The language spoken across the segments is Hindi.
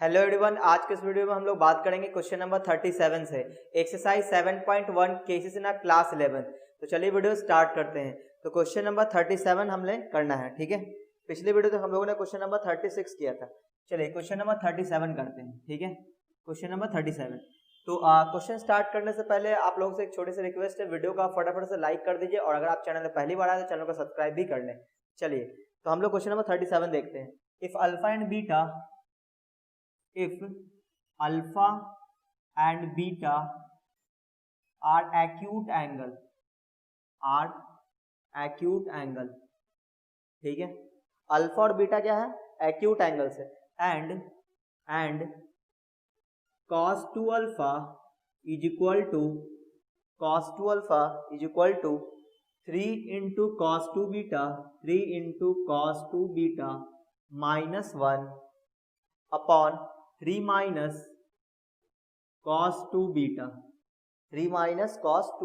हेलो एवरीवन, आज के इस वीडियो में हम लोग बात करेंगे क्वेश्चन नंबर 37 से एक्सरसाइज 7.1 केसेस इन क्लास 11। तो चलिए वीडियो स्टार्ट करते हैं। तो क्वेश्चन नंबर 37 हमने करना है, ठीक है। पिछले वीडियो तो हम लोगों ने क्वेश्चन नंबर 36 किया था। चलिए क्वेश्चन नंबर 37 करते हैं, ठीक है। Question number 37। तो क्वेश्चन स्टार्ट करने से पहले आप लोगों से एक छोटी सी रिक्वेस्ट है, वीडियो को आप फटाफट से लाइक कर दीजिए और अगर आप चैनल में पहली बार आए तो चैनल को सब्सक्राइब भी कर लें। चलिए तो हम लोग क्वेश्चन नंबर 37 देखते हैं। If alpha and beta if alpha and beta are acute angle, ठीक है। अल्फा और बीटा क्या है? एक्यूट एंगल्स है। And cos 2 alpha is equal to 3 into cos 2 beta minus 1 upon 3 minus cos 2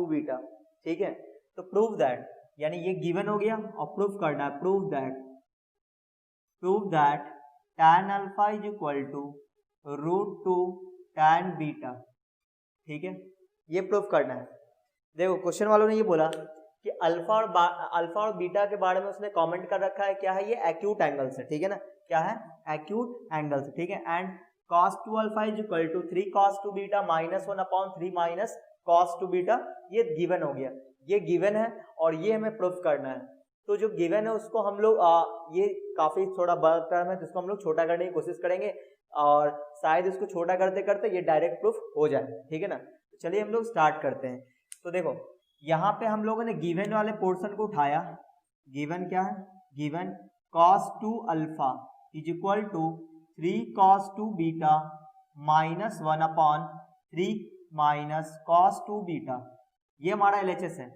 beta, ठीक है। तो प्रूव दैट, यानी ये गिवन हो गया और प्रूफ करना है। Prove that tan alpha is equal to √2 tan beta, ठीक है। ये प्रूफ करना है। देखो क्वेश्चन वालों ने ये बोला कि अल्फा और बीटा के बारे में उसने कमेंट कर रखा है, क्या है ये? एक्यूट एंगल्स है, ठीक है ना। क्या है? एक्यूट एंगल्स, ठीक है। And cos 2 alpha is equal to 3 cos 2 beta minus 1 upon 3 minus cos 2 beta. ये गिवन हो गया, ये गिवन है और ये हमें प्रूफ करना है। तो जो गिवन है उसको हम लोग ये काफी थोड़ा बड़ा टर्म है, जिसको हम लोग छोटा करने की कोशिश करेंगे और शायद इसको छोटा करते करते ये डायरेक्ट प्रूफ हो जाए, ठीक है ना। तो चलिए हम लोग स्टार्ट करते हैं। तो देखो यहाँ पे हम लोगों ने गिवन वाले पोर्शन को उठाया। गिवन क्या है? Given cos 2 alpha is equal to 3 cos 2 beta minus 1 upon 3 minus cos 2 beta. ये हमारा LHS है।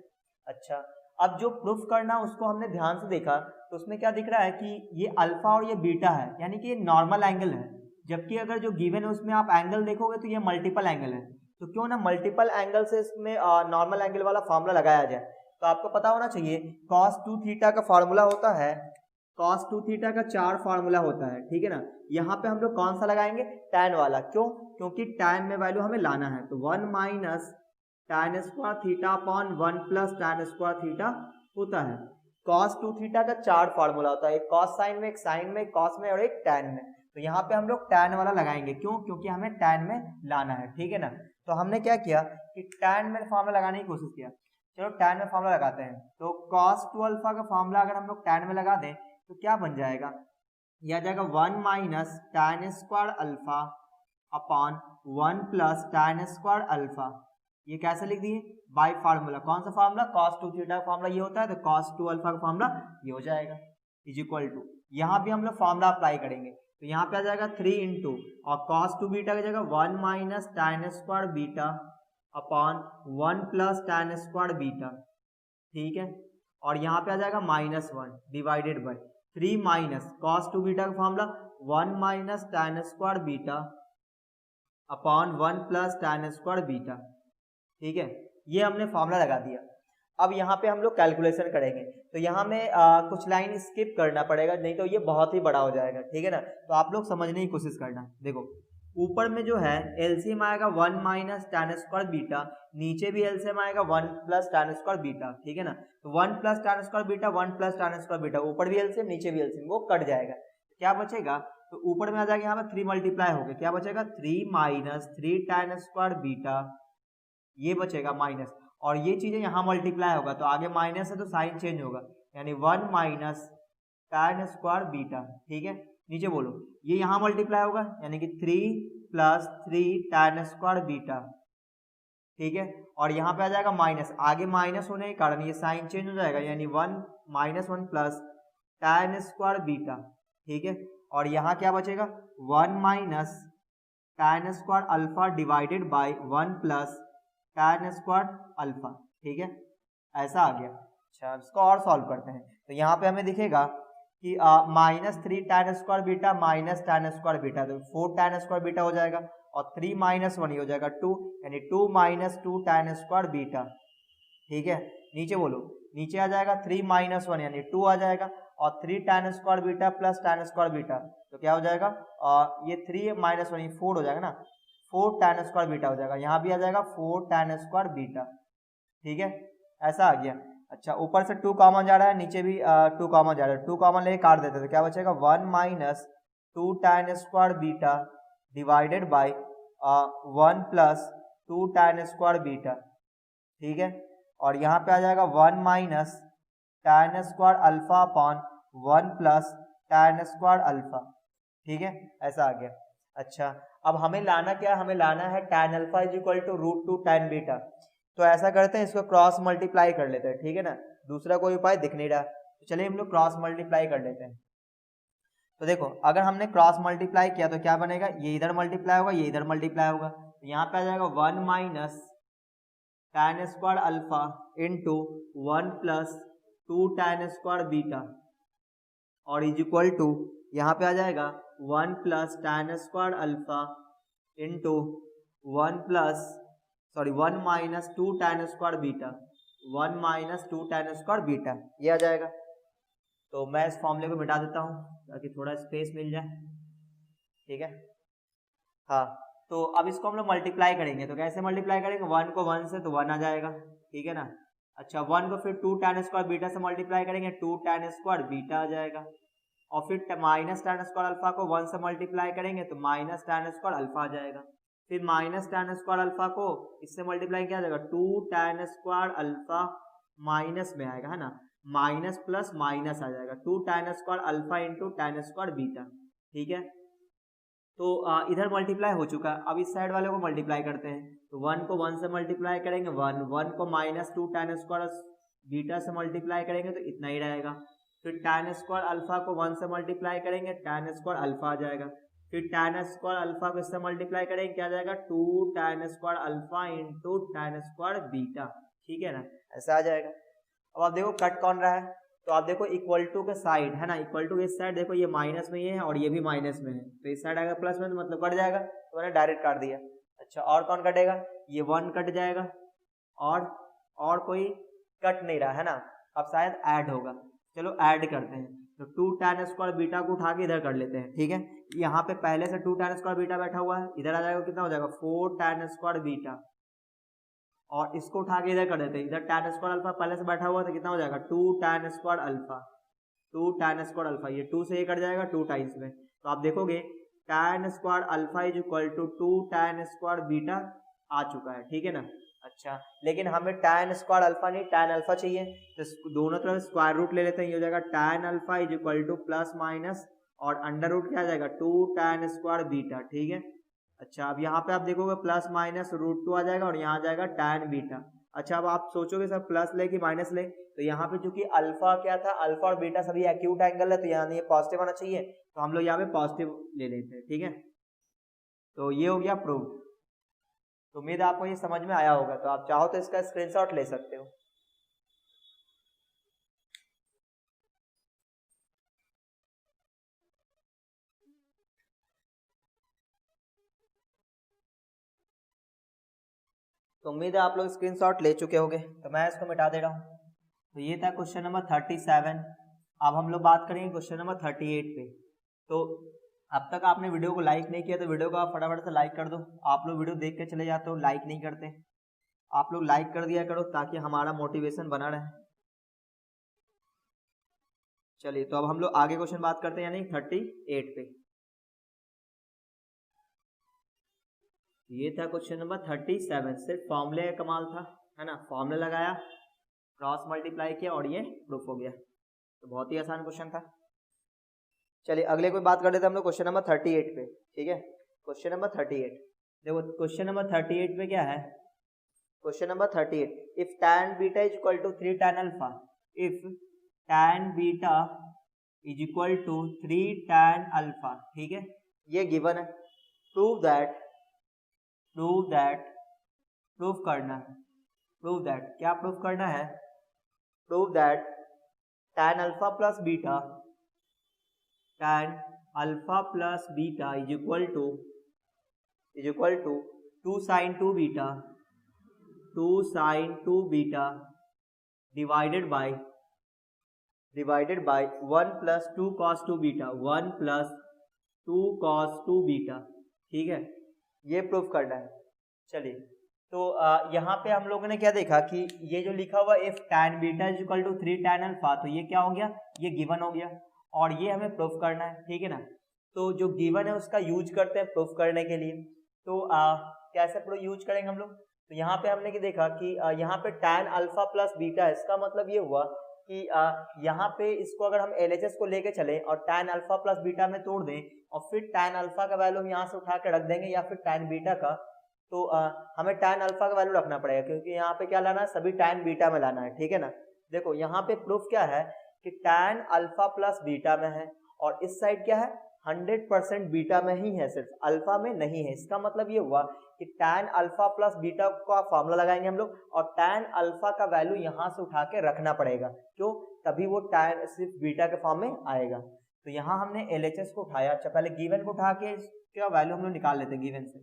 अच्छा, अब जो प्रूफ करना उसको हमने ध्यान से देखा तो उसमें क्या दिख रहा है कि ये अल्फा और ये बीटा है, यानी कि ये नॉर्मल एंगल है। जबकि अगर जो गिवन है उसमें आप एंगल देखोगे तो ये मल्टीपल एंगल है। तो क्यों ना मल्टीपल एंगल से इसमें नॉर्मल एंगल वाला फार्मूला लगाया जाए। तो आपको पता होना चाहिए cos 2 थीटा का फार्मूला होता है, cos 2 थीटा का 4 फार्मूला होता है, ठीक है ना। यहाँ पे हम लोग कौन सा लगाएंगे? tan वाला। क्यों? क्योंकि tan में वैल्यू हमें लाना है। तो 1 minus tan square theta upon 1 plus tan square theta होता है। cos 2 थीटा का 4 फार्मूला होता है, एक cos साइन में, एक साइन में, एक cos में और एक tan में। तो यहाँ पे हम लोग tan वाला लगाएंगे। क्यों? क्योंकि हमें tan में लाना है, ठीक है ना। तो हमने क्या किया कि tan में फार्मूला लगाने की कोशिश किया। चलो tan में फार्मूला लगाते हैं। तो cos 2 अल्फा का फार्मूला अगर हम लोग tan में लगा दें तो क्या बन जाएगा? यह आ जाएगा 1 minus tan square alpha upon 1 plus tan square alpha. ये कैसे लिख दिए? Bye formula. कौन सा फार्मूला? cos 2 थीटा का फार्मूला ये होता है, तो cos 2 अल्फा का फार्मूला ये हो जाएगा इज इक्वल टू। यहाँ भी हम लोग फार्मूला अप्लाई करेंगे तो यहाँ पे आ जाएगा 3 इंटू और cos 2 बीटा की जगह 1 minus tan square beta upon 1 plus tan square beta, ठीक है। और यहाँ पे आ जाएगा -1 divided by 3 minus cos 2 beta का formula 1 minus tan square beta upon 1 plus tan square beta, ठीक है। ये हमने फार्मूला लगा दिया। अब यहाँ पे हम लोग कैलकुलेशन करेंगे तो यहाँ में कुछ लाइन स्किप करना पड़ेगा, नहीं तो ये बहुत ही बड़ा हो जाएगा, ठीक है ना। तो आप लोग समझने की कोशिश करना। देखो ऊपर में जो है एलसीएम आएगा 1 माइनस tan स्क्वायर बीटा, नीचे भी एलसीएम आएगा 1 प्लस tan स्क्वायर बीटा, ठीक है ना। तो 1 plus tan square beta 1 plus tan square beta, ऊपर भी एलसीएम नीचे भी एलसीएम, वो कट जाएगा। क्या बचेगा? तो ऊपर में आ जाएगा यहाँ पे 3 मल्टीप्लाई हो गया, क्या बचेगा? 3 माइनस 3 tan स्क्वायर बीटा, ये बचेगा माइनस, और ये चीजें यहाँ मल्टीप्लाई होगा तो आगे माइनस है तो साइन चेंज होगा, यानी 1 माइनस tan स्क्वायर बीटा, ठीक है। नीचे बोलो, ये यहाँ मल्टीप्लाई होगा यानी कि 3 प्लस 3 tan स्क्वायर बीटा, ठीक है। और यहाँ पे आ जाएगा माइनस, आगे माइनस होने के कारण ये साइन चेंज हो जाएगा, यानी 1 minus 1 plus tan square beta, ठीक है। और यहाँ क्या बचेगा? 1 minus tan square alpha divided by 1 plus tan square alpha, ठीक है। ऐसा आ गया। अच्छा, इसको और सॉल्व करते हैं तो यहाँ पे हमें दिखेगा कि -3 tan square beta minus tan square beta, तो 4 tan स्क्वायर बीटा हो जाएगा और 3 माइनस 1 हो जाएगा 2, यानी 2 माइनस 2 tan स्क्वायर बीटा, ठीक है। नीचे बोलो, नीचे आ जाएगा 3 माइनस 1 यानी 2 आ जाएगा और 3 tan square beta plus tan square beta, तो क्या हो जाएगा, ये 3 माइनस 1 4 हो जाएगा ना, 4 tan स्क्वायर बीटा हो जाएगा, यहाँ भी आ जाएगा 4 tan स्क्वायर बीटा। ठीक है, ऐसा आ गया। अच्छा, ऊपर से 2 कॉमन जा रहा है, नीचे भी 2 कॉमन जा रहा है, 2 कॉमन लेके काट देते तो क्या बचेगा, 1 minus 2 tan square beta divided by 1 plus 2 tan square beta. ठीक है, और यहाँ पे आ जाएगा 1 minus tan square alpha upon 1 plus tan square alpha. ठीक है, ऐसा आ गया। अच्छा, अब हमें लाना क्या है, हमें लाना है tan alpha is equal to √2 tan beta. तो ऐसा करते हैं, इसको क्रॉस मल्टीप्लाई कर लेते हैं। ठीक है ना, दूसरा कोई उपाय दिख नहीं रहा, तो चलिए हम लोग क्रॉस मल्टीप्लाई कर लेते हैं। तो देखो, अगर हमने क्रॉस मल्टीप्लाई किया तो क्या बनेगा, ये इधर मल्टीप्लाई होगा, ये इधर मल्टीप्लाई होगा, तो यहाँ पे आ जाएगा 1 minus tan square alpha into 1 plus 2 tan square beta, और इज इक्वल टू यहाँ पे आ जाएगा 1 plus tan square alpha into 1 minus 2 tan square beta, 1 minus 2 tan square beta, ये आ जाएगा। तो मैं इस फॉर्मूले को मिटा देता हूँ ताकि थोड़ा स्पेस मिल जाए। ठीक है, हाँ, तो अब इसको हम लोग मल्टीप्लाई करेंगे, तो कैसे मल्टीप्लाई करेंगे, 1 को 1 से तो 1 आ जाएगा। ठीक है ना, अच्छा 1 को फिर 2 tan स्क्वायर बीटा से मल्टीप्लाई करेंगे, 2 tan स्क्वायर बीटा आ जाएगा, और फिर माइनस tan स्क्वायर अल्फा को 1 से मल्टीप्लाई करेंगे तो माइनस tan स्क्वायर अल्फा आ जाएगा, फिर माइनस tan स्क्वायर अल्फा को इससे मल्टीप्लाई किया जाएगा, 2 tan स्क्वायर अल्फा माइनस में आएगा, है ना, माइनस प्लस माइनस आ जाएगा, 2 tan square alpha into tan square beta. ठीक है, तो इधर मल्टीप्लाई हो चुका है, अब इस साइड वाले को मल्टीप्लाई करते हैं, तो 1 को 1 से मल्टीप्लाई करेंगे 1 को माइनस 2 tan स्क्वायर बीटा से मल्टीप्लाई करेंगे तो इतना ही रहेगा, फिर tan स्क्वायर अल्फा को 1 से मल्टीप्लाई करेंगे tan स्क्वायर अल्फा आ जाएगा, फिर tan स्क्वायर अल्फा को इससे मल्टीप्लाई करेंगे क्या आ जाएगा, 2 tan square alpha into tan square beta. ठीक है ना, ऐसा आ जाएगा। अब आप देखो कट कौन रहा है, तो आप देखो इक्वल टू के साइड, है ना, इक्वल टू के इस साइड देखो, ये माइनस में ये है और ये भी माइनस में है, तो इस साइड आएगा प्लस में, तो मतलब कट जाएगा, तो मैंने डायरेक्ट काट दिया। अच्छा, और कौन कटेगा, ये 1 कट जाएगा, और कोई कट नहीं रहा, है ना, अब शायद ऐड होगा, चलो ऐड करते हैं, तो 2 tan स्क्वायर बीटा को उठा के इधर कर लेते हैं। ठीक है, यहाँ पे पहले से 2 tan स्क्वायर बीटा बैठा हुआ है, इधर आ जाएगा, कितना हो जाएगा 4 tan स्क्वायर बीटा, और इसको उठा के इधर कर देते हैं, इधर tan स्क्वायर अल्फा पहले से बैठा हुआ है, तो कितना हो जाएगा 2 tan square alpha, 2 tan square alpha, ये 2 से ये कट जाएगा 2 टाइम्स में, तो आप देखोगे tan square alpha is equal to 2 tan square beta आ चुका है। ठीक है ना, अच्छा, लेकिन हमें tan स्क्वायर अल्फा नहीं tan अल्फा चाहिए, तो दोनों तरफ स्क्वायर रूट ले लेते हैं, ये हो जाएगा tan alpha is equal two plus minus और अंडर रूट क्या आ जाएगा 2 tan स्क्वायर बीटा। ठीक है, अच्छा, अब यहाँ पे आप देखोगे प्लस माइनस √2 आ जाएगा और यहाँ आ जाएगा tan बीटा। अच्छा, अब आप सोचोगे सर प्लस ले कि माइनस ले, तो यहाँ पे चूंकि अल्फा क्या था, अल्फा और बीटा सभी एक्यूट एंगल है, तो यहाँ ये पॉजिटिव आना चाहिए, तो हम लोग यहाँ पे पॉजिटिव ले लेते हैं। ठीक है, तो ये हो गया प्रूव। तो उम्मीद आपको ये समझ में आया होगा, तो आप चाहो तो इसका स्क्रीनशॉट ले सकते हो। तो उम्मीद है आप लोग स्क्रीनशॉट ले चुके होंगे, तो मैं इसको मिटा दे रहा हूँ। तो ये था क्वेश्चन नंबर 37। अब हम लोग बात करेंगे क्वेश्चन नंबर 38 पे। तो अब तक आपने वीडियो को लाइक नहीं किया तो वीडियो को आप फटाफट से लाइक कर दो। आप लोग वीडियो देख के चले जाते हो, लाइक नहीं करते, आप लोग लाइक कर दिया करो ताकि हमारा मोटिवेशन बना रहे। चलिए, तो अब हम लोग आगे क्वेश्चन बात करते हैं, यानी 38 पे। ये था क्वेश्चन नंबर 37, सिर्फ फॉर्मूले का कमाल था, है ना, फॉर्मूला लगाया, क्रॉस मल्टीप्लाई किया और ये प्रूफ हो गया। तो बहुत ही आसान क्वेश्चन था। चलिए अगले कोई बात कर लेते हैं हम लोग क्वेश्चन नंबर 38 पे। ठीक है, क्वेश्चन नंबर 38, देखो क्वेश्चन नंबर 38 पे क्या है, question number 38, if tan beta is equal to 3 tan alpha, if tan beta is equal to 3 tan alpha. ठीक है, ये गिवन है, प्रूव दैट क्या प्रूव करना है, prove that tan alpha plus beta is equal to 2 sin 2 beta divided by 1 plus 2 cos 2 beta, 1 plus 2 cos 2 beta, ठीक है, ये प्रूफ करना है। चलिए, तो यहाँ पे हम लोगों ने क्या देखा कि ये जो लिखा हुआ if tan beta is equal to 3 tan alpha, तो ये क्या हो गया, ये गिवन हो गया और ये हमें प्रूफ करना है, ठीक है ना। तो जो गिवन है उसका यूज करते हैं प्रूफ करने के लिए। तो कैसे प्रूफ यूज करेंगे हम लोग, तो यहाँ पे हमने क्या देखा कि यहाँ पे tan अल्फा प्लस बीटा, इसका मतलब ये हुआ कि यहाँ पे इसको अगर हम LHS को लेके चले और tan अल्फा प्लस बीटा में तोड़ दें और फिर tan अल्फा का वैल्यू हम यहाँ से उठा के रख देंगे या फिर tan बीटा का, तो हमें tan अल्फा का वैल्यू रखना पड़ेगा क्योंकि यहाँ पे क्या लाना है, सभी tan बीटा में लाना है, ठीक है ना। देखो यहाँ पे प्रूफ क्या है कि tan अल्फा प्लस बीटा में है और इस साइड क्या है, 100% बीटा में ही है, सिर्फ अल्फा में नहीं है। इसका मतलब ये हुआ कि tan अल्फा प्लस बीटा का फॉर्मूला लगाएंगे हम लोग और tan अल्फा का वैल्यू यहाँ से उठा के रखना पड़ेगा, क्यों, तभी वो tan सिर्फ बीटा के फॉर्म में आएगा। तो यहाँ हमने LHS को उठाया। अच्छा, पहले गिवन को उठा के इसका वैल्यू हम लोग निकाल लेते हैं गिवन से।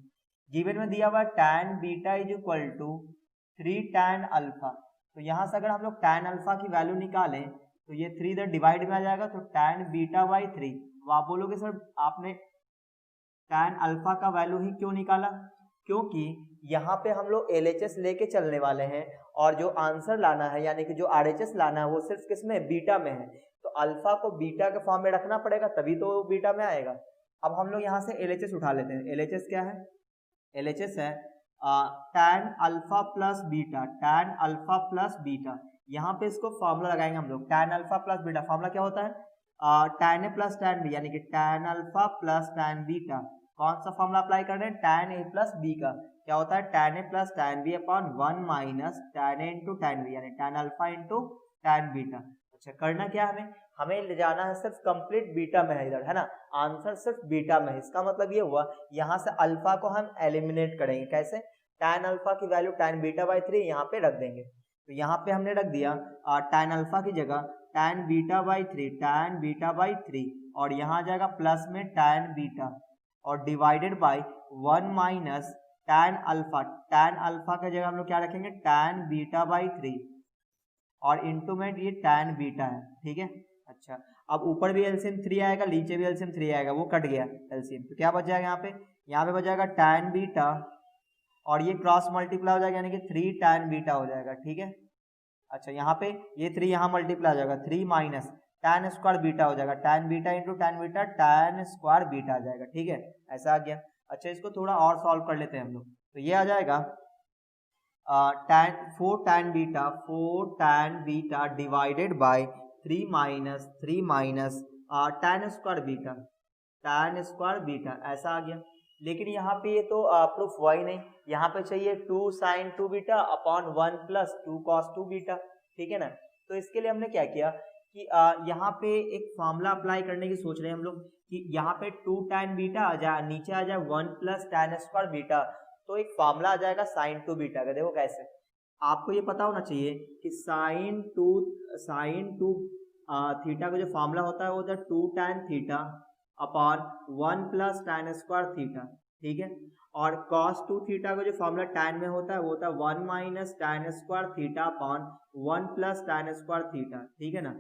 गिवन में दिया हुआ tan beta is equal to 3 tan alpha, तो यहाँ से अगर हम लोग tan अल्फा की वैल्यू निकालें तो ये 3 इधर डिवाइड में आ जाएगा, तो tan बीटा बाई 3। तो आप बोलोगे सर आपने tan अल्फा का वैल्यू ही क्यों निकाला, क्योंकि यहाँ पे हम लोग LHS लेके चलने वाले हैं और जो आंसर लाना है यानी कि जो RHS लाना है वो सिर्फ किस में, बीटा में है। तो अल्फा को बीटा के फॉर्म में रखना पड़ेगा तभी तो बीटा में आएगा। अब हम लोग यहाँ से LHS उठा लेते हैं। LHS क्या है, LHS है tan alpha plus beta, tan alpha plus beta. यहाँ पे इसको फॉर्मूला लगाएंगे हम लोग, tan alpha plus beta formula क्या होता है, tan A plus tan B, यानी कि tan alpha plus tan beta. कौन सा फॉर्मूला अप्लाई कर रहे हैं, tan A प्लस B का, क्या होता है tan A plus tan B upon 1 minus tan A into tan B, यानी tan alpha into tan beta. अच्छा, करना क्या हमें ले जाना है सिर्फ कंप्लीट बीटा में है इधर, है ना, आंसर सिर्फ बीटा में है। इसका मतलब ये हुआ यहाँ से अल्फा को हम एलिमिनेट करेंगे, कैसे, tan अल्फा की वैल्यू tan बीटा बाई 3 यहाँ पे रख देंगे। तो यहाँ पे हमने रख दिया tan अल्फा की जगह tan beta by 3, tan beta by 3 और यहाँ आ जाएगा प्लस में tan बीटा और divided by 1 minus tan alpha. tan alpha की जगह हम लोग क्या रखेंगे, tan बीटा बाई 3 और इंटू में ये tan बीटा है, ठीक है। अच्छा, अब ऊपर भी एलसीएम 3 आएगा, नीचे भी एलसीएम 3 आएगा, वो कट गया एलसीएम, तो क्या बच जाएगा यहाँ पे बच जाएगा tan बीटा और ये क्रॉस मल्टीप्लाई हो जाएगा यानी कि 3 tan बीटा हो जाएगा, ठीक है। अच्छा, यहाँ पे ये 3 यहाँ मल्टीप्लाई हो जाएगा, 3 माइनस tan स्क्वायर बीटा हो जाएगा, tan beta into tan beta, tan square beta आ जाएगा, ठीक है, ऐसा आ गया। अच्छा, इसको थोड़ा और सॉल्व कर लेते हैं हम लोग, तो ये आ जाएगा four tan beta divided by 3 minus tan square beta, ऐसा आ गया। लेकिन यहाँ पे ये तो प्रूफ हुआ ही नहीं, यहाँ पे चाहिए 2 sin 2 beta upon 1 plus 2 cos 2 beta, ठीक है ना। तो इसके लिए हमने क्या किया कि यहाँ पे एक फॉर्मूला अप्लाई करने की सोच रहे हैं हम लोग कि यहाँ पे 2 tan बीटा आ जाए, नीचे आ जाए 1 प्लस tan स्क्वायर बीटा, तो एक फॉर्मूला आ जाएगा sin 2 बीटा का। देखो कैसे, आपको ये पता होना चाहिए कि sin 2 थीटा का जो फॉर्मूला होता है वो होता है 2 tan theta upon 1 plus tan square theta, ठीक है। और cos 2 थीटा का जो फॉर्मूला tan में होता है वो होता है 1 minus tan square theta upon 1 plus tan square theta, ठीक है ना।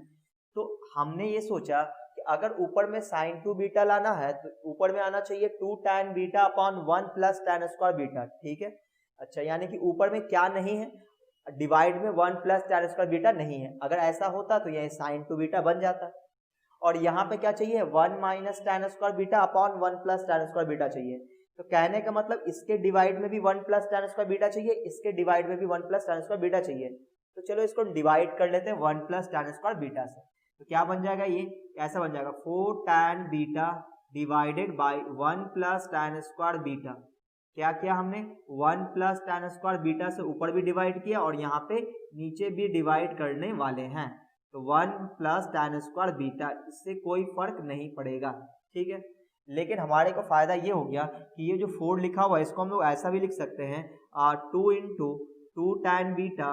तो हमने ये सोचा कि अगर ऊपर में sin 2 बीटा लाना है तो ऊपर में आना चाहिए 2 tan beta upon 1 plus tan square beta, ठीक है। अच्छा, यानी कि ऊपर में क्या नहीं है, डिवाइड में 1 प्लस tan स्क्वायर बीटा नहीं है। अगर ऐसा होता तो यह sin 2 बीटा बन जाता, और यहाँ पे क्या चाहिए 1 minus tan square beta upon 1 plus tan square beta चाहिए। तो कहने का मतलब इसके डिवाइड में भी 1 प्लस tan स्क्वायर बीटा चाहिए, इसके डिवाइड में भी 1 प्लस tan स्क्वायर बीटा चाहिए। तो चलो इसको डिवाइड कर लेते हैं 1 प्लस tan स्क्वायर बीटा से, तो क्या बन जाएगा, ये कैसा बन जाएगा, 4 tan beta divided by 1 plus tan square beta. क्या किया हमने, 1 प्लस tan स्क्वायर बीटा से ऊपर भी डिवाइड किया और यहाँ पे नीचे भी डिवाइड करने वाले हैं, तो 1 प्लस tan स्क्वायर बीटा, इससे कोई फर्क नहीं पड़ेगा, ठीक है। लेकिन हमारे को फायदा ये हो गया कि ये जो 4 लिखा हुआ है इसको हम लोग ऐसा भी लिख सकते हैं 2 इंटू 2 tan बीटा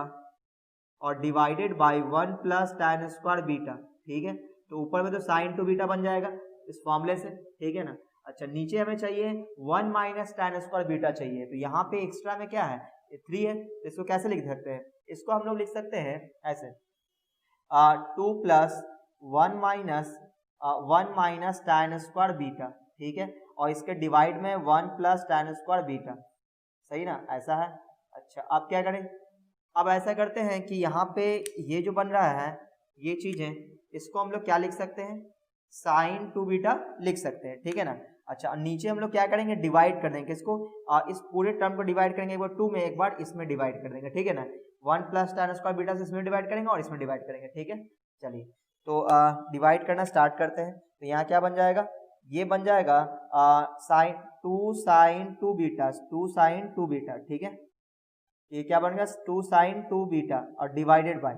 और divided by 1 plus tan square beta, ठीक है। तो ऊपर में तो sin 2 बीटा बन जाएगा इस फॉर्मूले से, ठीक है ना। अच्छा, नीचे हमें चाहिए 1 माइनस tan स्क्वायर बीटा चाहिए, तो यहाँ पे एक्स्ट्रा में क्या है, 3 है, तो इसको कैसे लिख सकते हैं, इसको हम लोग लिख सकते हैं ऐसे 2 plus 1 minus tan square beta, ठीक है, और इसके डिवाइड में 1 प्लस tan स्क्वायर बीटा, सही ना, ऐसा है। अच्छा अब क्या करें, अब ऐसा करते हैं कि यहाँ पे ये जो बन रहा है ये चीज़ें, इसको हम लोग क्या लिख सकते हैं, साइन 2 बीटा लिख सकते हैं, ठीक है ना। अच्छा नीचे हम लोग क्या करेंगे, डिवाइड कर देंगे किसको, इस पूरे टर्म को डिवाइड करेंगे, एक बार 2 में, एक बार इसमें डिवाइड कर देंगे, ठीक है ना। 1 प्लस tan स्क्वायर बीटा से इसमें डिवाइड करेंगे और इसमें डिवाइड करेंगे, ठीक है। चलिए तो डिवाइड करना स्टार्ट करते हैं। तो यहाँ क्या बन जाएगा, ये बन जाएगा साइन 2 बीटा, 2 साइन 2 बीटा, ठीक है। ये क्या बन गया, 2 साइन 2 बीटा और डिवाइडेड बाय,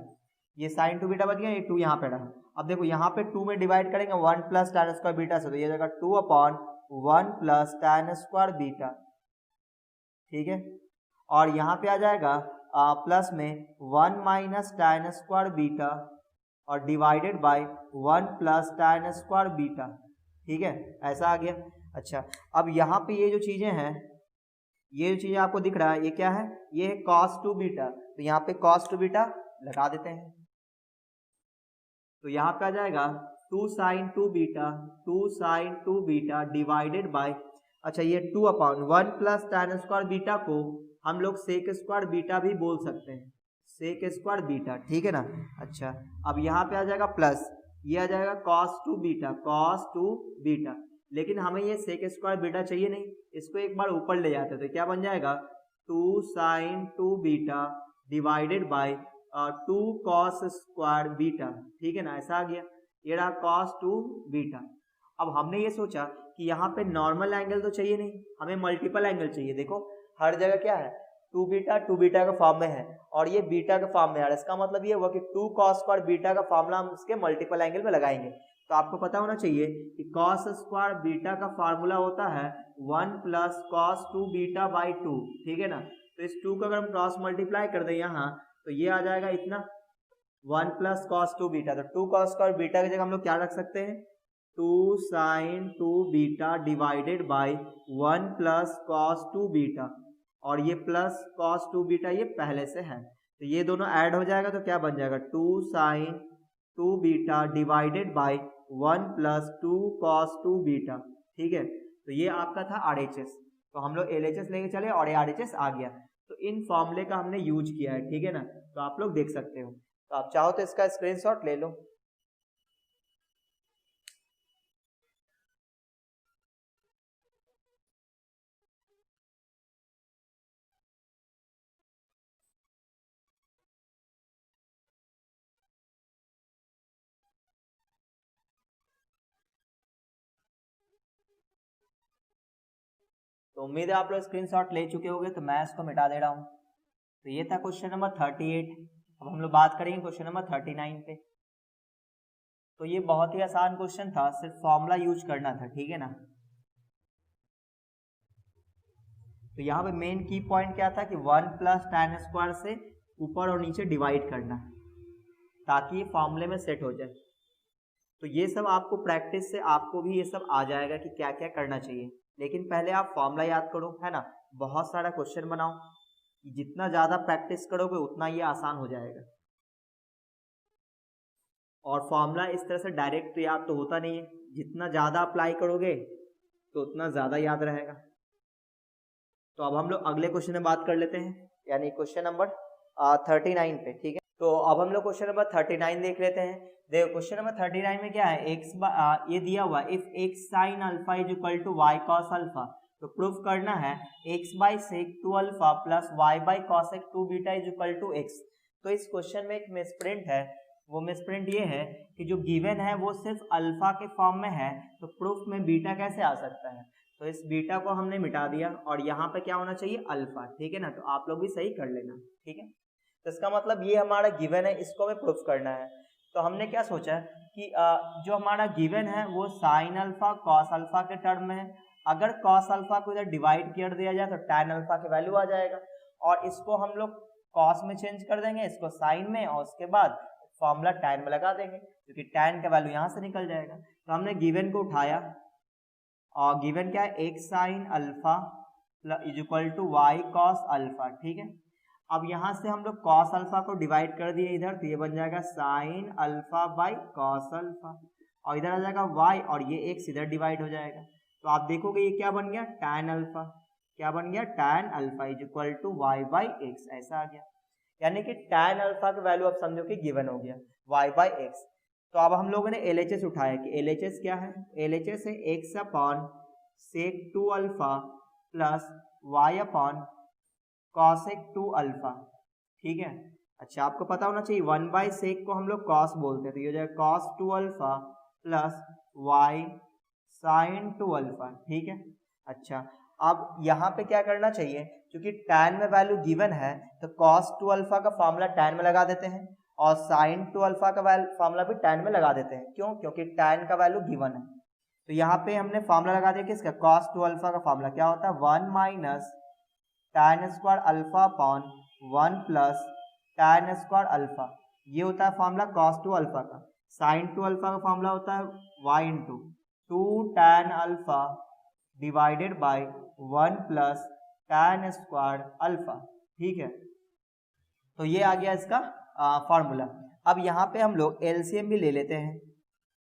ये साइन 2 बीटा बच गया, ये 2 यहाँ पे रहा। अब देखो यहाँ पे 2 में डिवाइड करेंगे 1 प्लस tan स्क्वायर बीटा से, तो ये जाएगा 2 upon 1 plus tan square beta, ठीक है। और यहाँ पे आ जाएगा प्लस में 1 माइनस tan स्क्वायर बीटा और divided by 1 plus tan square beta, ठीक है, ऐसा आ गया। अच्छा अब यहाँ पे ये जो चीज़ें हैं, ये जो चीज़ें आपको दिख रहा है, ये क्या है, ये है cos 2 बीटा, तो यहाँ पे cos 2 बीटा लगा देते हैं। तो यहाँ पे आ जाएगा 2 sine 2 beta, 2 sine 2 beta divided by, अच्छा ये 2 upon 1 plus tan square beta को हम लोग सेक स्क्वायर बीटा भी बोल सकते हैं, सेक स्क्वायर बीटा, ठीक है ना। अच्छा अब यहाँ पे आ जाएगा प्लस, ये आ जाएगा cos 2 बीटा, cos 2 बीटा, लेकिन हमें ये सेक स्क्वायर बीटा चाहिए नहीं, इसको एक बार ऊपर ले जाते हैं, तो क्या बन जाएगा 2 sine 2 beta divided by 2 cos square beta, ठीक है ना, ऐसा आ गया। ये रहा cos 2 बीटा। अब हमने ये सोचा कि यहाँ पे नॉर्मल एंगल तो चाहिए नहीं, हमें मल्टीपल एंगल चाहिए। देखो हर जगह क्या है, 2 बीटा के फॉर्म में है और ये बीटा के फॉर्म में है, इसका मतलब ये हुआ कि 2 cos स्क्वायर बीटा का फॉर्मूला हम इसके मल्टीपल एंगल में लगाएंगे। तो आपको पता होना चाहिए कि cos स्क्वायर बीटा का फार्मूला होता है 1 प्लस cos 2 बीटा बाई 2, ठीक है ना। तो इस 2 को अगर हम क्रॉस मल्टीप्लाई कर दें यहाँ, तो ये आ जाएगा इतना 1 प्लस cos 2 बीटा, तो 2 cos स्क्वायर बीटा की जगह हम लोग क्या रख सकते हैं, 2 sine 2 beta divided by 1 plus cos 2 beta, और ये प्लस cos 2 बीटा ये पहले से है, तो ये दोनों ऐड हो जाएगा, तो क्या बन जाएगा 2 sine 2 beta divided by 1 plus 2 cos 2 beta, ठीक है। तो ये आपका था RHS, तो हम लोग LHS लेके चले और ये RHS आ गया। तो इन फॉर्मूले का हमने यूज किया है, ठीक है ना, तो आप लोग देख सकते हो। तो आप चाहो तो इसका स्क्रीनशॉट ले लो। तो उम्मीद है आप लोग स्क्रीनशॉट ले चुके होंगे, तो मैं इसको मिटा दे रहा हूँ। तो ये था क्वेश्चन नंबर 38। अब हम लोग बात करेंगे क्वेश्चन नंबर 39 पे। तो ये बहुत ही आसान क्वेश्चन था, सिर्फ फॉर्मूला यूज करना था, ठीक है ना। तो यहाँ पे मेन की पॉइंट क्या था कि 1 प्लस tan स्क्वायर से ऊपर और नीचे डिवाइड करना है ताकि ये फॉर्मूले में सेट हो जाए। तो ये सब आपको प्रैक्टिस से आपको भी ये सब आ जाएगा कि क्या क्या करना चाहिए, लेकिन पहले आप फॉर्मूला याद करो, है ना। बहुत सारा क्वेश्चन बनाओ, जितना ज़्यादा प्रैक्टिस करोगे उतना ये आसान हो जाएगा। और फॉर्मूला इस तरह से डायरेक्ट तो याद तो होता नहीं है, जितना ज़्यादा अप्लाई करोगे तो उतना ज़्यादा याद रहेगा। तो अब हम लोग अगले क्वेश्चन में बात कर लेते हैं, यानी क्वेश्चन नंबर 39 पे, ठीक है। तो अब हम लोग क्वेश्चन नंबर 39 देख लेते हैं। देखो क्वेश्चन नंबर 39 में क्या है, ये दिया हुआ if x sin alpha is equal to y cos alpha, तो प्रूफ करना है x by sec 2 alpha plus y by cosec 2 beta is equal to x। तो इस क्वेश्चन में एक मिसप्रिंट है, वो मिसप्रिंट ये है कि जो गिवन है वो सिर्फ अल्फा के फॉर्म में है, तो प्रूफ में बीटा कैसे आ सकता है। तो इस बीटा को हमने मिटा दिया और यहाँ पे क्या होना चाहिए, अल्फा, ठीक है ना। तो आप लोग भी सही कर लेना, ठीक है। तो इसका मतलब ये हमारा गिवन है, इसको हमें प्रूफ करना है। तो हमने क्या सोचा कि जो हमारा गिवन है वो साइन अल्फा कॉस अल्फा के टर्म में है। अगर कॉस अल्फा को इधर डिवाइड कर दिया जाए तो टैन अल्फा की वैल्यू आ जाएगा, और इसको हम लोग कॉस में चेंज कर देंगे, इसको साइन में, और उसके बाद फॉर्मूला टैन में लगा देंगे, क्योंकि टैन का वैल्यू यहाँ से निकल जाएगा। तो हमने गिवन को उठाया, और गिवन क्या है, x sine alpha is equal to y cos alpha, ठीक है। अब यहाँ से हम लोग कॉस अल्फा को डिवाइड कर दिए इधर, तो ये बन जाएगा sine alpha by cos alpha, और इधर आ जाएगा y, और ये एक्स इधर डिवाइड हो जाएगा। तो आप देखोगे ये क्या बन गया, tan अल्फा, क्या बन गया, tan alpha is equal to y by x, ऐसा आ गया। यानी कि tan अल्फा का वैल्यू आप समझो कि गिवन हो गया y बाई एक्स। तो अब हम लोगों ने LHS उठाया कि LHS क्या है, LHS है x upon sec 2 alpha plus y upon cosec 2 alpha, ठीक है। अच्छा आपको पता होना चाहिए 1 बाई सेक को हम लोग cos बोलते हैं, तो ये हो जाएगा cos 2 alpha plus y sin 2 alpha, ठीक है। अच्छा अब यहाँ पे क्या करना चाहिए, क्योंकि tan में वैल्यू गिवन है तो cos 2 अल्फा का फॉर्मूला tan में लगा देते हैं और sin 2 अल्फा का फॉर्मूला भी tan में लगा देते हैं। क्यों, क्योंकि tan का वैल्यू गिवन है। तो यहाँ पे हमने फॉर्मूला लगा दिया किसका, cos 2 अल्फा का फॉर्मूला क्या होता है, 1 minus tan square alpha upon 1 plus tan square alpha, ये होता है फॉर्मूला cos 2 अल्फा का। sin 2 अल्फा का फॉर्मूला होता है y into 2 tan alpha divided by 1 plus tan square alpha, ठीक है। तो ये आ गया इसका फॉर्मूला। अब यहाँ पे हम लोग एलसीएम भी ले लेते हैं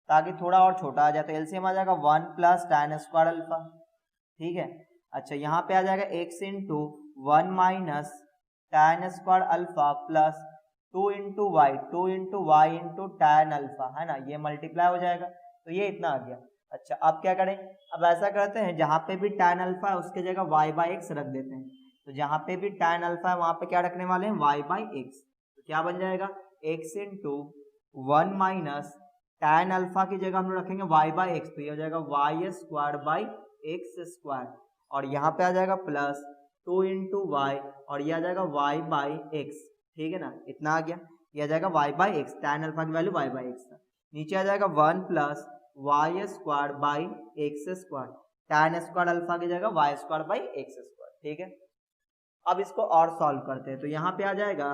ताकि थोड़ा और छोटा आ जाए, तो एलसीएम आ जाएगा 1 प्लस tan स्क्वायर अल्फा, ठीक है। अच्छा यहाँ पे आ जाएगा x into 1 minus tan square alpha plus 2 into y into tan alpha, है ना, ये मल्टीप्लाई हो जाएगा, तो ये इतना आ गया। अच्छा अब क्या करें, अब ऐसा करते हैं जहाँ पे भी tan अल्फा है उसके जगह y बाई एक्स रख देते हैं। तो जहाँ पे भी tan अल्फा है वहाँ पे क्या रखने वाले हैं, y बाई एक्स। तो क्या बन जाएगा, x into 1 minus tan alpha की जगह हम लोग रखेंगे y बाई एक्स, तो ये हो जाएगा y square by x square, और यहाँ पे आ जाएगा प्लस 2 इंटू वाई और ये आ जाएगा y बाई एक्स, ठीक है ना, इतना आ गया। ये आ जाएगा y by x, tan alpha की वैल्यू y बाई एक्स था। नीचे आ जाएगा 1 plus y square by x square, tan square alpha की जगह y square by x square, ठीक है। अब इसको और सॉल्व करते हैं, तो यहाँ पे आ जाएगा,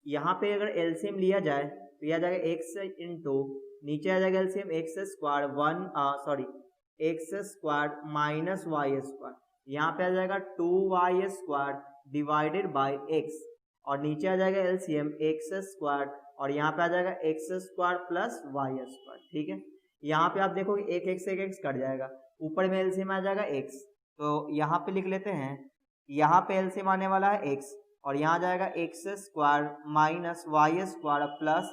यहाँ पे अगर एलसीएम लिया जाए तो यह आ जाएगा एक्स इंटू, नीचे आ जाएगा LCM x square x square minus y square, यहाँ पे आ जाएगा 2y square divided by x, और नीचे आ जाएगा एलसीएम एक्स स्क्वायर और यहाँ पे आ जाएगा x square plus y square, ठीक है। यहाँ पे आप देखोगे एक एक्स कट जाएगा, ऊपर में एलसीएम आ जाएगा एक्स, तो यहाँ पे लिख लेते हैं, यहाँ पे एलसीएम आने वाला है एक्स और यहाँ आ जाएगा x square minus y square plus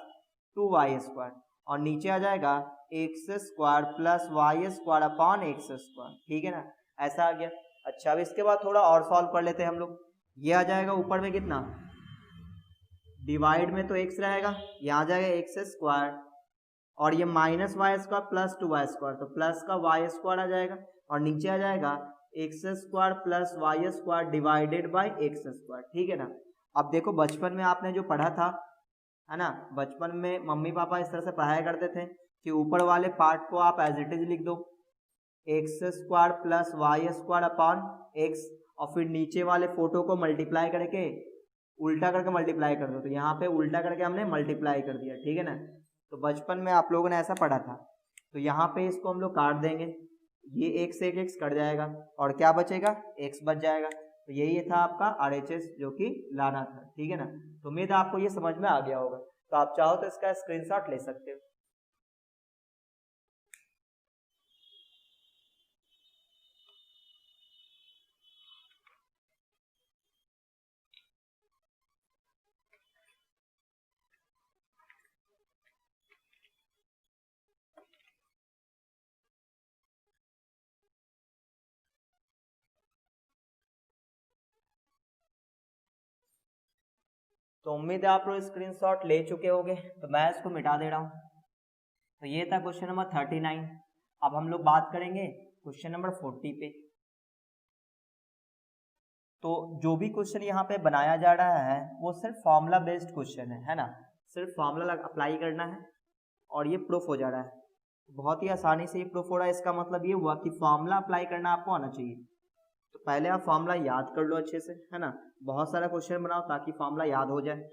2y square, और नीचे आ जाएगा x square plus y square upon x square, ठीक है ना, ऐसा आ गया। अच्छा अब इसके बाद थोड़ा और सॉल्व कर लेते हैं हम लोग। ये आ जाएगा ऊपर में कितना, डिवाइड में तो x रहेगा, यहाँ आ जाएगा एक्स स्क्वायर और ये minus y square plus 2y square, तो प्लस का वाई स्क्वायर आ जाएगा, और नीचे आ जाएगा x square plus y square divided by x square, ठीक है ना। अब देखो बचपन में आपने जो पढ़ा था, है ना, बचपन में मम्मी पापा इस तरह से पढ़ाया करते थे कि ऊपर वाले पार्ट को आप एज इट इज लिख दो, x square plus y square upon x, और फिर नीचे वाले फोटो को मल्टीप्लाई करके उल्टा करके मल्टीप्लाई कर दो, तो यहाँ पे उल्टा करके हमने मल्टीप्लाई कर दिया, ठीक है ना। तो बचपन में आप लोगों ने ऐसा पढ़ा था। तो यहाँ पे इसको हम लोग काट देंगे, ये एक से एक एक्स कट जाएगा और क्या बचेगा, एक्स बच जाएगा। तो यही था आपका RHS जो कि लाना था, ठीक है ना। तो उम्मीद है आपको ये समझ में आ गया होगा। तो आप चाहो तो इसका स्क्रीनशॉट ले सकते हो। तो उम्मीद है आप लोग स्क्रीनशॉट ले चुके होंगे, तो मैं इसको मिटा दे रहा हूँ। तो ये था क्वेश्चन नंबर 39। अब हम लोग बात करेंगे क्वेश्चन नंबर 40 पे। तो जो भी क्वेश्चन यहाँ पे बनाया जा रहा है वो सिर्फ फॉर्मूला बेस्ड क्वेश्चन है ना, सिर्फ फॉर्मूला अप्लाई करना है और ये प्रूफ हो जा रहा है। बहुत ही आसानी से ये प्रूफ हो रहा है। इसका मतलब ये हुआ कि फॉर्मूला अप्लाई करना आपको आना चाहिए। तो पहले आप फॉर्मूला याद कर लो अच्छे से, है ना, बहुत सारा क्वेश्चन बनाओ ताकि फॉर्मूला याद हो जाए।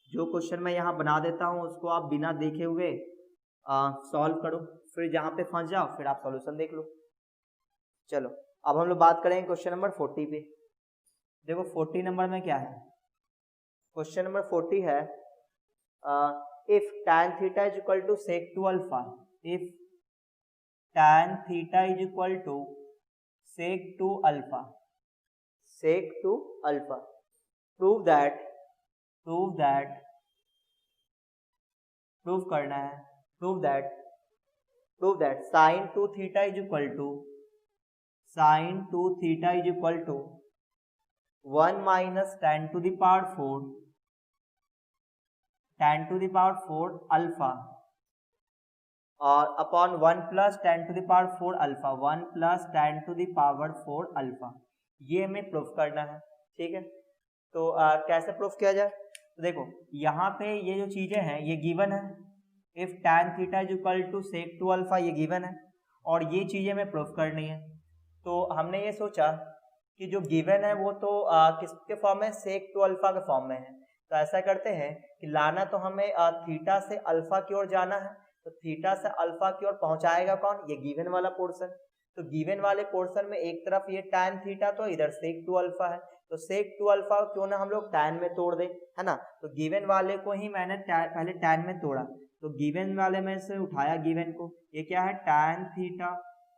जो क्वेश्चन मैं यहाँ बना देता हूँ उसको आप बिना देखे हुए सॉल्व करो, फिर जहाँ पे फंस जाओ फिर आप सॉल्यूशन देख लो। चलो अब हम लोग बात करेंगे क्वेश्चन नंबर 40 पे। देखो 40 नंबर में क्या है, क्वेश्चन नंबर 40 है if tan theta is equal to sec 2 alpha, if tan theta is equal to sec 2 alpha, sec 2 alpha. Prove करना है, prove that sin 2 theta is equal to 1 minus tan to the power 4 alpha और upon 1 plus tan to the power 4 alpha, 1 plus tan to the power 4 alpha. ये हमें प्रूफ करना है, ठीक है। तो कैसे प्रूफ किया जाए? तो देखो यहाँ पे ये जो चीजें हैं ये गिवन है, if tan theta is equal to sec 2 alpha, ये गिवन है और ये चीजें हमें प्रूफ करनी है। तो हमने ये सोचा कि जो गिवन है वो तो किसके फॉर्म में, sec 2 अल्फा के फॉर्म में है। तो ऐसा करते हैं कि लाना तो हमें थीटा से अल्फा की ओर जाना है, तो थीटा से अल्फा की ओर पहुंचाएगा कौन, ये गिवन वाला पोर्शन। तो गिवन वाले पोर्शन में एक तरफ ये tan थीटा तो इधर sec 2 अल्फा है, तो sec 2 अल्फा क्यों ना हम लोग tan में तोड़ दे, है ना। तो गिवन वाले को ही मैंने पहले tan में तोड़ा, तो गिवन वाले में से उठाया गिवन को, ये क्या है tan theta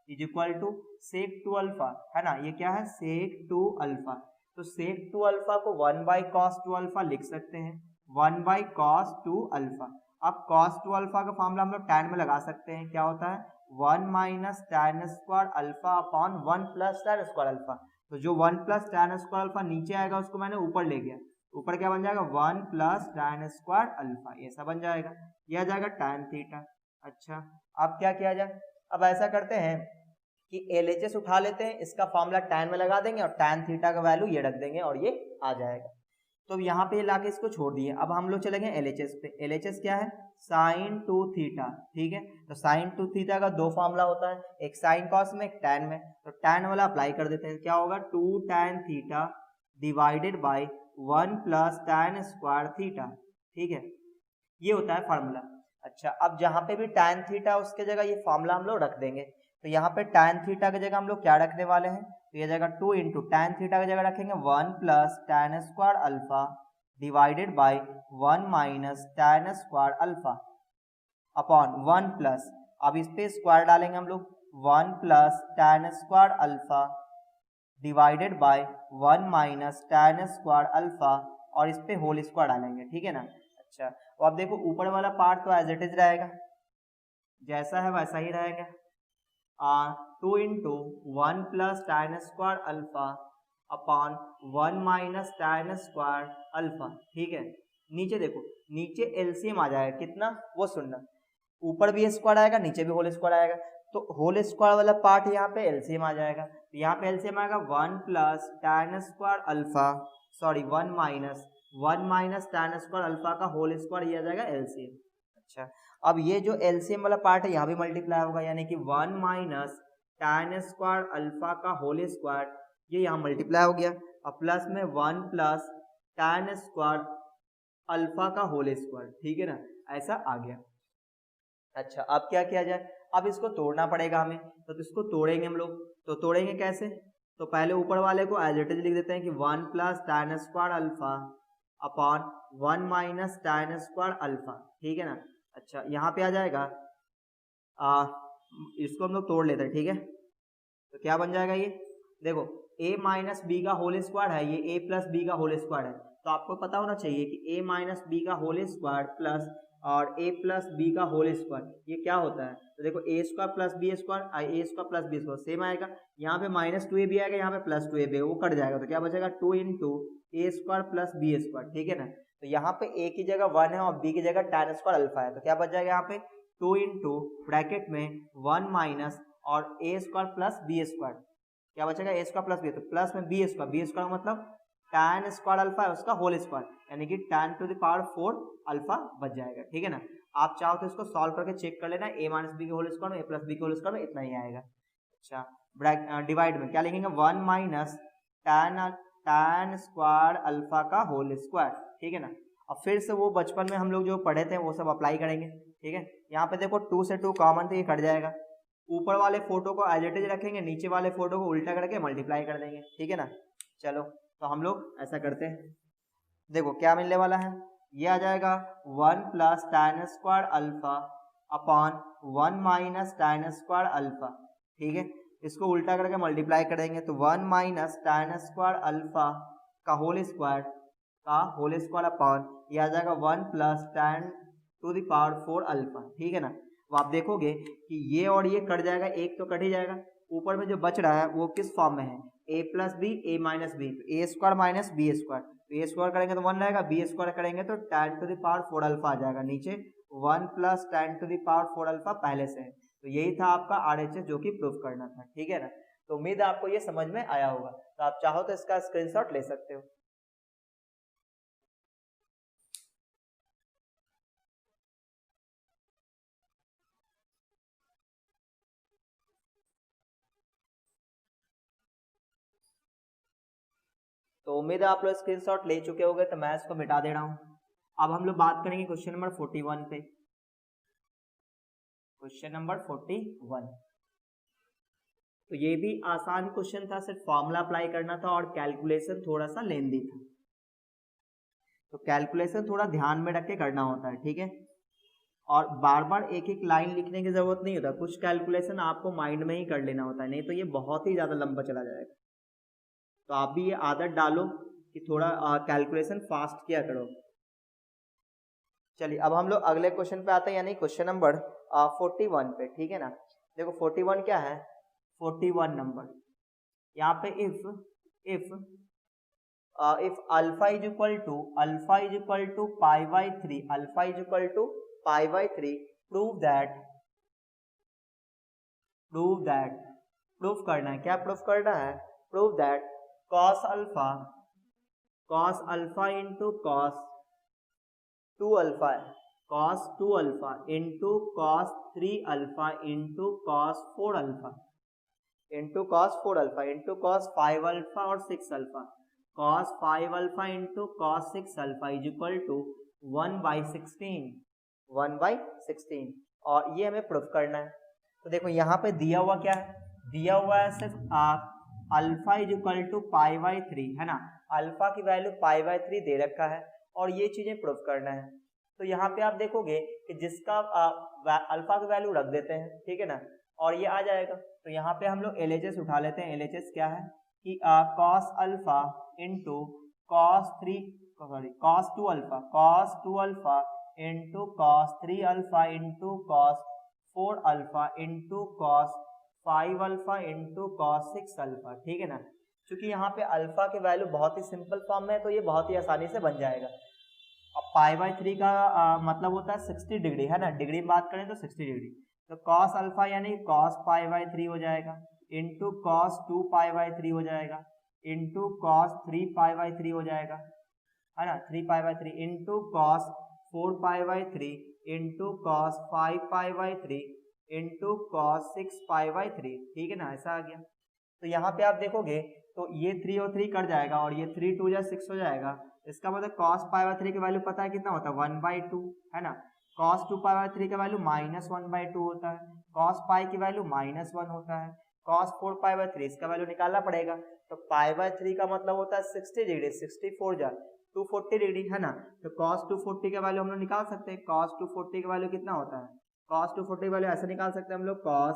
is equal to sec 2 alpha, है ना। ये क्या है sec 2 अल्फा। तो sec 2 अल्फा को 1 बाई cos 2 अल्फा लिख सकते हैं, 1 बाई cos 2 अल्फा। अब cos 2 अल्फा का फॉर्मूला हम लोग tan में लगा सकते हैं, क्या होता है 1 minus tan square alpha upon 1 plus tan square alpha. तो जो 1 प्लस tan स्क्वायर अल्फा नीचे आएगा उसको मैंने ऊपर ले गया, ऊपर क्या बन जाएगा 1 प्लस tan स्क्वायर अल्फा, ऐसा बन जाएगा, यह आ जाएगा tan थीटा। अच्छा अब क्या किया जाए, अब ऐसा करते हैं कि LHS उठा लेते हैं, इसका फॉर्मूला tan में लगा देंगे और tan थीटा का वैल्यू ये रख देंगे और ये आ जाएगा। तो यहाँ पे लाके इसको छोड़ दिए। अब हम लोग चलेंगे LHS पे। LHS क्या है sin 2 थीटा, ठीक है। तो sin 2 थीटा का दो फॉर्मूला होता है, एक sin cos में एक tan में। तो tan वाला अप्लाई कर देते हैं, क्या होगा 2 tan theta divided by 1 plus tan square theta, ठीक है, ये होता है फॉर्मूला। अच्छा अब जहाँ पे भी tan थीटा उसके जगह ये फॉर्मूला हम लोग रख देंगे। तो यहाँ पे tan थीटा की जगह हम लोग क्या रखने वाले हैं, तो ये जगह 2 इंटू tan थीटा की जगह रखेंगे 1 plus tan square alpha divided by 1 minus tan square alpha upon 1 plus, अब इस पे स्क्वायर डालेंगे हम लोग, 1 plus tan square alpha divided by 1 minus tan square alpha और इस पे होल स्क्वायर डालेंगे, ठीक है ना। अच्छा तो अब देखो ऊपर वाला पार्ट तो एज इट इज रहेगा, जैसा है वैसा ही रहेगा, 2 into 1 plus tan square alpha upon 1 minus tan square alpha, ठीक है। नीचे देखो, नीचे एलसीएम आ जाएगा कितना वो सुनना, ऊपर भी स्क्वायर आएगा नीचे भी होल स्क्वायर आएगा, तो होल स्क्वायर वाला पार्ट यहाँ पे एलसीएम आ जाएगा। तो यहाँ पे एलसीएम आएगा 1 plus tan square alpha, sorry 1 minus tan square alpha का होल स्क्वायर, ये आ जाएगा एलसीएम। अच्छा अब ये जो एलसीएम वाला पार्ट है यहाँ भी मल्टीप्लाई होगा, यानी कि 1 माइनस tan स्क्वायर अल्फा का होल स्क्वायर, ये यहाँ मल्टीप्लाई हो गया, और प्लस में 1 प्लस tan स्क्वायर अल्फा का होल स्क्वायर, ठीक है ना, ऐसा आ गया। अच्छा अब क्या किया जाए, अब इसको तोड़ना पड़ेगा हमें, तो इसको तोड़ेंगे हम लोग। तो तोड़ेंगे कैसे, तो पहले ऊपर वाले को एज इट इज लिख देते हैं कि 1 plus tan square alpha upon 1 minus tan square alpha, ठीक है ना। अच्छा यहाँ पे आ जाएगा, इसको हम लोग तोड़ लेते हैं, ठीक है। तो क्या बन जाएगा ये, देखो a माइनस बी का होल स्क्वायर है, ये a प्लस बी का होल स्क्वायर है, तो आपको पता होना चाहिए कि a माइनस बी का होल स्क्वायर प्लस और a प्लस बी का होल स्क्वायर ये क्या होता है। तो देखो a square plus b square, a square plus b square same आएगा, यहाँ पे माइनस 2ab आएगा, यहाँ पे प्लस 2ab, वो कट जाएगा, तो क्या बचेगा 2 इंटू ए स्क्वायर प्लस बी स्क्वायर, ठीक है ना। तो यहाँ पे a की जगह 1 है और b की जगह tan स्क्वायर अल्फा है, तो क्या बच जाएगा यहाँ पे 2 इंटू ब्रैकेट में 1 माइनस और a square plus b square, क्या बचेगा ए स्क्वायर प्लस बी, तो प्लस में बी स्क्वायर मतलब tan स्क्वायर अल्फा है उसका होल स्क्वायर, यानी कि tan to the power 4 alpha बच जाएगा, ठीक है ना। आप चाहो तो इसको सॉल्व करके चेक कर लेना, a माइनस बी के होल स्क्वायर में a प्लस बी के होल स्क्वायर में इतना ही आएगा। अच्छा डिवाइड में क्या लिखेंगे 1 माइनस tan स्क्वायर अल्फा का होल स्क्वायर, ठीक है ना। अब फिर से वो बचपन में हम लोग जो पढ़े थे वो सब अप्लाई करेंगे, ठीक है। यहाँ पे देखो 2 से 2 कॉमन तो ये कट जाएगा, ऊपर वाले फोटो को एज इट इज रखेंगे, नीचे वाले फोटो को उल्टा करके मल्टीप्लाई कर देंगे, ठीक है ना। चलो तो हम लोग ऐसा करते हैं, देखो क्या मिलने वाला है, ये आ जाएगा 1 plus tan square alpha upon 1 minus tan square alpha, ठीक है। इसको उल्टा करके मल्टीप्लाई करेंगे तो 1 माइनस tan स्क्वायर अल्फा का होल स्क्वायर अपॉन ये आ जाएगा 1 plus tan to the power 4 alpha, ठीक है ना। तो आप देखोगे कि ये और ये कट जाएगा, एक तो कट ही जाएगा, ऊपर में जो बच रहा है वो किस फॉर्म में है, a plus B A minus B, A square minus B square, तो ए स्क्वायर करेंगे तो 1 रहेगा, बी स्क्वायर करेंगे तो tan to the power 4 alpha आ जाएगा, नीचे 1 plus tan to the power 4 alpha पहले से है। तो यही था आपका RHS जो कि प्रूफ करना था, ठीक है ना। तो उम्मीद है आपको ये समझ में आया होगा, तो आप चाहो तो इसका स्क्रीनशॉट ले सकते हो। तो उम्मीद है आप लोग स्क्रीनशॉट ले चुके होंगे, तो मैं इसको मिटा दे रहा हूं। अब हम लोग बात करेंगे क्वेश्चन नंबर 41 पे। क्वेश्चन नंबर 41, तो ये भी आसान क्वेश्चन था, सिर्फ फॉर्मूला अप्लाई करना था और कैलकुलेशन थोड़ा सा लेंदी था, तो कैलकुलेशन थोड़ा ध्यान में रख के करना होता है, ठीक है। और बार बार एक एक लाइन लिखने की जरूरत नहीं होता, कुछ कैलकुलेशन आपको माइंड में ही कर लेना होता है, नहीं तो ये बहुत ही ज्यादा लंबा चला जाएगा। तो आप भी ये आदत डालो कि थोड़ा कैलकुलेशन फास्ट किया करो। चलिए अब हम लोग अगले क्वेश्चन पे आते हैं, यानी क्वेश्चन नंबर 41 पे, ठीक है ना। देखो 41 क्या है, 41 नंबर यहाँ पे if alpha is equal to pi by 3, alpha is equal to pi by 3, prove करना है, क्या प्रूफ करना है, prove that cos alpha into cos 2 alpha है, cos 2 alpha into cos 3 alpha into cos 4 alpha into cos 4 alpha into cos 5 alpha और 6 alpha, cos 5 alpha into cos 6 alpha is equal to 1/16, और ये हमें प्रूफ करना है। तो देखो यहाँ पे दिया हुआ क्या है, दिया हुआ है सिर्फ alpha is equal to pi by 3, है ना, अल्फा की वैल्यू पाई बाई 3 दे रखा है और ये चीजें प्रूफ करना है। तो यहाँ पे आप देखोगे कि जिसका अल्फा की वैल्यू रख देते हैं, ठीक है ना, और ये आ जाएगा। तो यहाँ पे हम लोग LHS उठा लेते हैं। LHS क्या है कि cos alpha into cos 2 alpha into cos 3 alpha into cos 4 alpha into cos 5 alpha into cos 6 alpha, ठीक है ना। क्योंकि यहाँ पे अल्फा की वैल्यू बहुत ही सिंपल फॉर्म में है, तो ये बहुत ही आसानी से बन जाएगा। अब पाई बाई 3 का मतलब होता है 60 डिग्री, है ना, डिग्री में बात करें तो 60 डिग्री, तो cos अल्फा यानी cos पाई बाई 3 हो जाएगा, इंटू cos 2 पाई बाई 3 हो जाएगा, इंटू cos 3 पाई बाई 3 हो जाएगा, है ना, 3 पाई by 3 into cos 4 pi by 3 into cos 5 pi by 3 into cos 6 pi by 3, ठीक है ना, ऐसा आ गया। तो यहाँ पे आप देखोगे तो ये 3 और 3 कट जाएगा और ये 3 2 6 हो जाएगा। इसका मतलब cos पाई बाई 3 की वैल्यू पता है कितना होता है, 1/2, है ना। cos 2 पाई बाई 3 की वैल्यू -1/2 होता है, cos पाई की वैल्यू -1 होता है, cos 4 पाई बाई 3 इसका वैल्यू निकालना पड़ेगा। तो पाई बाई 3 का मतलब होता है 60 डिग्री, 64 जा 240 डिग्री, है ना। तो cos 240 का वैल्यू हम लोग निकाल सकते हैं। cos 240 का वैल्यू कितना होता है, cos 240 वैल्यू ऐसे निकाल सकते हैं हम लोग, cos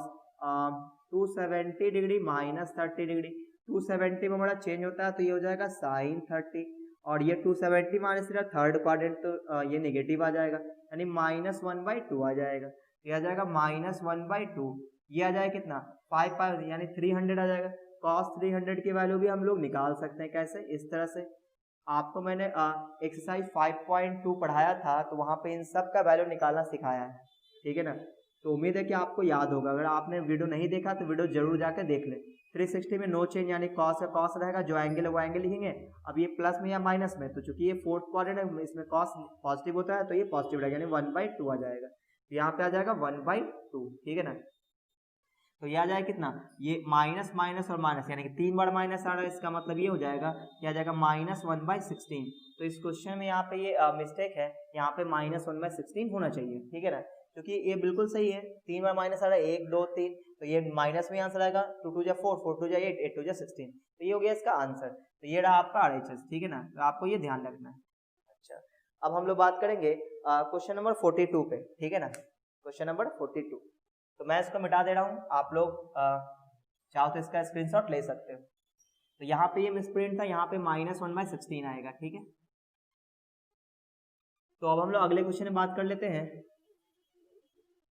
270 डिग्री -30 डिग्री, 270 में बड़ा चेंज होता है तो ये हो जाएगा sin 30, और ये 270 माइनस थर्ड क्वाड्रेंट तो ये नेगेटिव आ जाएगा, यानी -1/2 आ जाएगा। ये आ जाएगा -1/2, ये आ जाएगा कितना 5 पाई यानी 300 आ जाएगा। cos 300 की वैल्यू भी हम लोग निकाल सकते हैं, कैसे, इस तरह से। आपको मैंने एक्सरसाइज 5.2 पढ़ाया था, तो वहाँ पे इन सब का वैल्यू निकालना सिखाया है, ठीक है ना। तो उम्मीद है कि आपको याद होगा। अगर आपने वीडियो नहीं देखा तो वीडियो जरूर जाकर देख ले। 360 में नो चेंज यानी cos का cos रहेगा, जो एंगल है वो एंगल लिखेंगे। अब ये प्लस में या माइनस में, तो चूंकि ये फोर्थ क्वाड्रेंट है इसमें cos पॉजिटिव होता है तो ये पॉजिटिव रहेगा, यानी 1/2 आ जाएगा। तो यहाँ पे आ जाएगा 1/2, ठीक है ना। तो ये आ जाएगा कितना, ये माइनस माइनस और माइनस यानी कि 3 बार माइनस आ रहा है, इसका मतलब ये हो जाएगा, क्या आ जाएगा -1/16। तो इस क्वेश्चन में यहाँ पे ये मिस्टेक है, यहाँ पे -1/16 होना चाहिए, ठीक है ना, क्योंकि ये बिल्कुल सही है। 3 बार माइनस आ रहा है, 1 2 3, तो ये माइनस में आंसर आएगा। 2 2 जा 4, 4 2 जा 8, 8 2 जा 16, तो ये हो गया इसका आंसर। तो ये रहा आपका RHS, ठीक है ना, तो आपको ये ध्यान रखना है। अच्छा, अब हम लोग बात करेंगे क्वेश्चन नंबर 42 पे, ठीक है ना। Question number 42। तो मैं इसको मिटा दे रहा हूँ, आप लोग चाहो तो इसका स्क्रीनशॉट ले सकते हो। तो यहाँ पे ये मिसप्रिंट था, यहाँ पे -1/16 आएगा, ठीक है। तो अब हम लोग अगले क्वेश्चन में बात कर लेते हैं।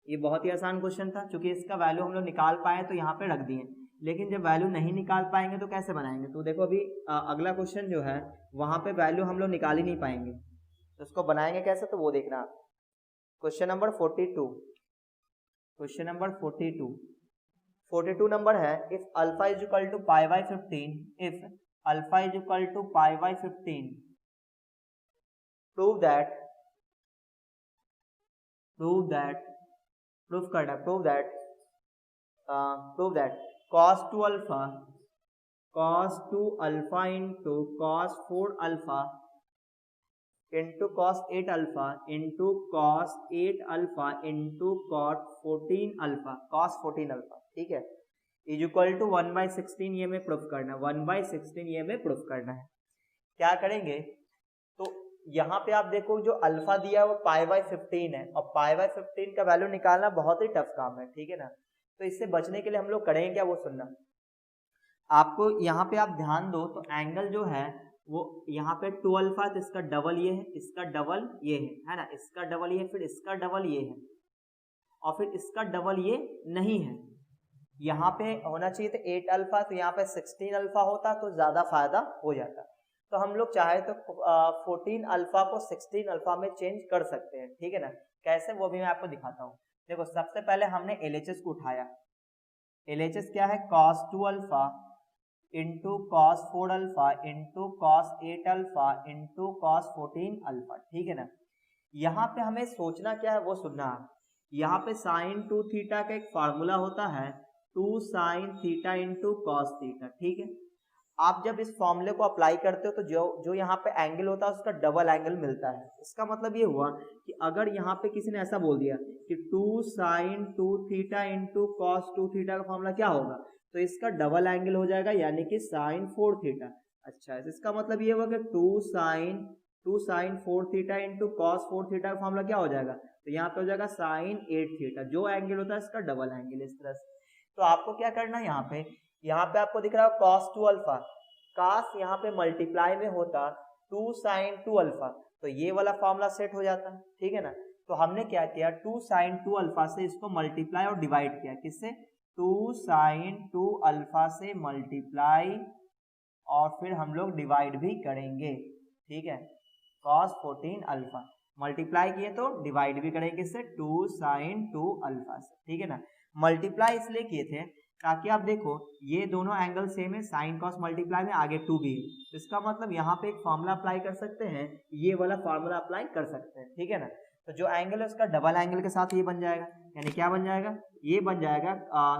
ये बहुत ही आसान क्वेश्चन था, क्योंकि इसका वैल्यू हम लोग निकाल पाए तो यहाँ पे रख दिए, लेकिन जब वैल्यू नहीं निकाल पाएंगे तो कैसे बनाएंगे। तो देखो अभी अगला क्वेश्चन जो है वहाँ पे वैल्यू हम लोग निकाल ही नहीं पाएंगे, तो उसको बनाएंगे कैसे, तो वो देखना। Question number 42, question number 42 number है, if alpha is equal to π/15, if alpha is equal to π/15, prove that cos 2 alpha into cos 4 alpha into cos 8 alpha into cos 8 alpha into cos 14 alpha, ठीक है, इज इक्वल टू 1/16 ये में प्रूफ करना है, 1/16 ये में प्रूफ करना है। क्या करेंगे, तो यहाँ पे आप देखो जो अल्फा दिया है वो π/15 है, और π/15 का वैल्यू निकालना बहुत ही टफ काम है, ठीक है ना। तो इससे बचने के लिए हम लोग करेंगे क्या, वो सुनना। आपको यहाँ पे आप ध्यान दो तो एंगल जो है वो यहाँ पे 2 अल्फा, तो इसका डबल ये है, इसका डबल ये है ना, इसका डबल ये, फिर इसका डबल ये है, और फिर इसका डबल ये नहीं है। यहाँ पे होना चाहिए था 8 अल्फा, तो यहाँ पे 16 अल्फा होता तो ज्यादा फायदा हो जाता। तो हम लोग चाहे तो 14 अल्फा को 16 अल्फा में चेंज कर सकते हैं, ठीक है ना। कैसे, वो भी मैं आपको दिखाता हूँ। देखो सबसे पहले हमने LHS को उठाया। LHS क्या है, cos 2 alpha into cos 4 alpha into cos 8 alpha into cos 14 alpha, ठीक है ना। यहाँ पे हमें सोचना क्या है वो सुनना। यहाँ पे sin 2 थीटा का एक फार्मूला होता है 2 sin theta into cos theta, ठीक है। आप जब इस फॉर्मूले को अप्लाई करते हो तो जो यहाँ पे एंगल होता है उसका डबल एंगल मिलता है। इसका मतलब ये हुआ कि अगर यहाँ पे किसी ने ऐसा बोल दिया कि 2 sin 2 theta into cos 2 theta का फॉर्मूला क्या होगा, तो इसका डबल एंगल हो जाएगा, यानी कि sin 4 थीटा। अच्छा, इसका मतलब ये हुआ कि 2 sin 4 theta into cos 4 theta का फॉर्मूला क्या हो जाएगा, तो यहाँ पे हो जाएगा sin 8 थीटा। जो एंगल होता है इसका डबल एंगल, इस तरह से। तो आपको क्या करना है, यहाँ पे आपको दिख रहा है cos 2 अल्फा, काश यहाँ पे मल्टीप्लाई में होता 2 sin 2 अल्फा, तो ये वाला फॉर्मूला सेट हो जाता, ठीक है ना। तो हमने क्या किया, 2 sin 2 अल्फा से इसको मल्टीप्लाई और डिवाइड किया, किससे, 2 sin 2 अल्फा से मल्टीप्लाई, और फिर हम लोग डिवाइड भी करेंगे, ठीक है, cos 14 अल्फा। मल्टीप्लाई किए तो डिवाइड भी करेंगे, इससे 2 sin 2 अल्फा से, ठीक है ना। मल्टीप्लाई इसलिए किए थे ताकि आप देखो ये दोनों एंगल सेम है, साइन कॉस मल्टीप्लाई में आगे 2 भी है, इसका मतलब यहाँ पे एक फॉर्मूला अप्लाई कर सकते हैं, ये वाला फॉर्मूला अप्लाई कर सकते हैं, ठीक है ना। तो जो एंगल है उसका डबल एंगल के साथ ये बन जाएगा, यानी क्या बन जाएगा, ये बन जाएगा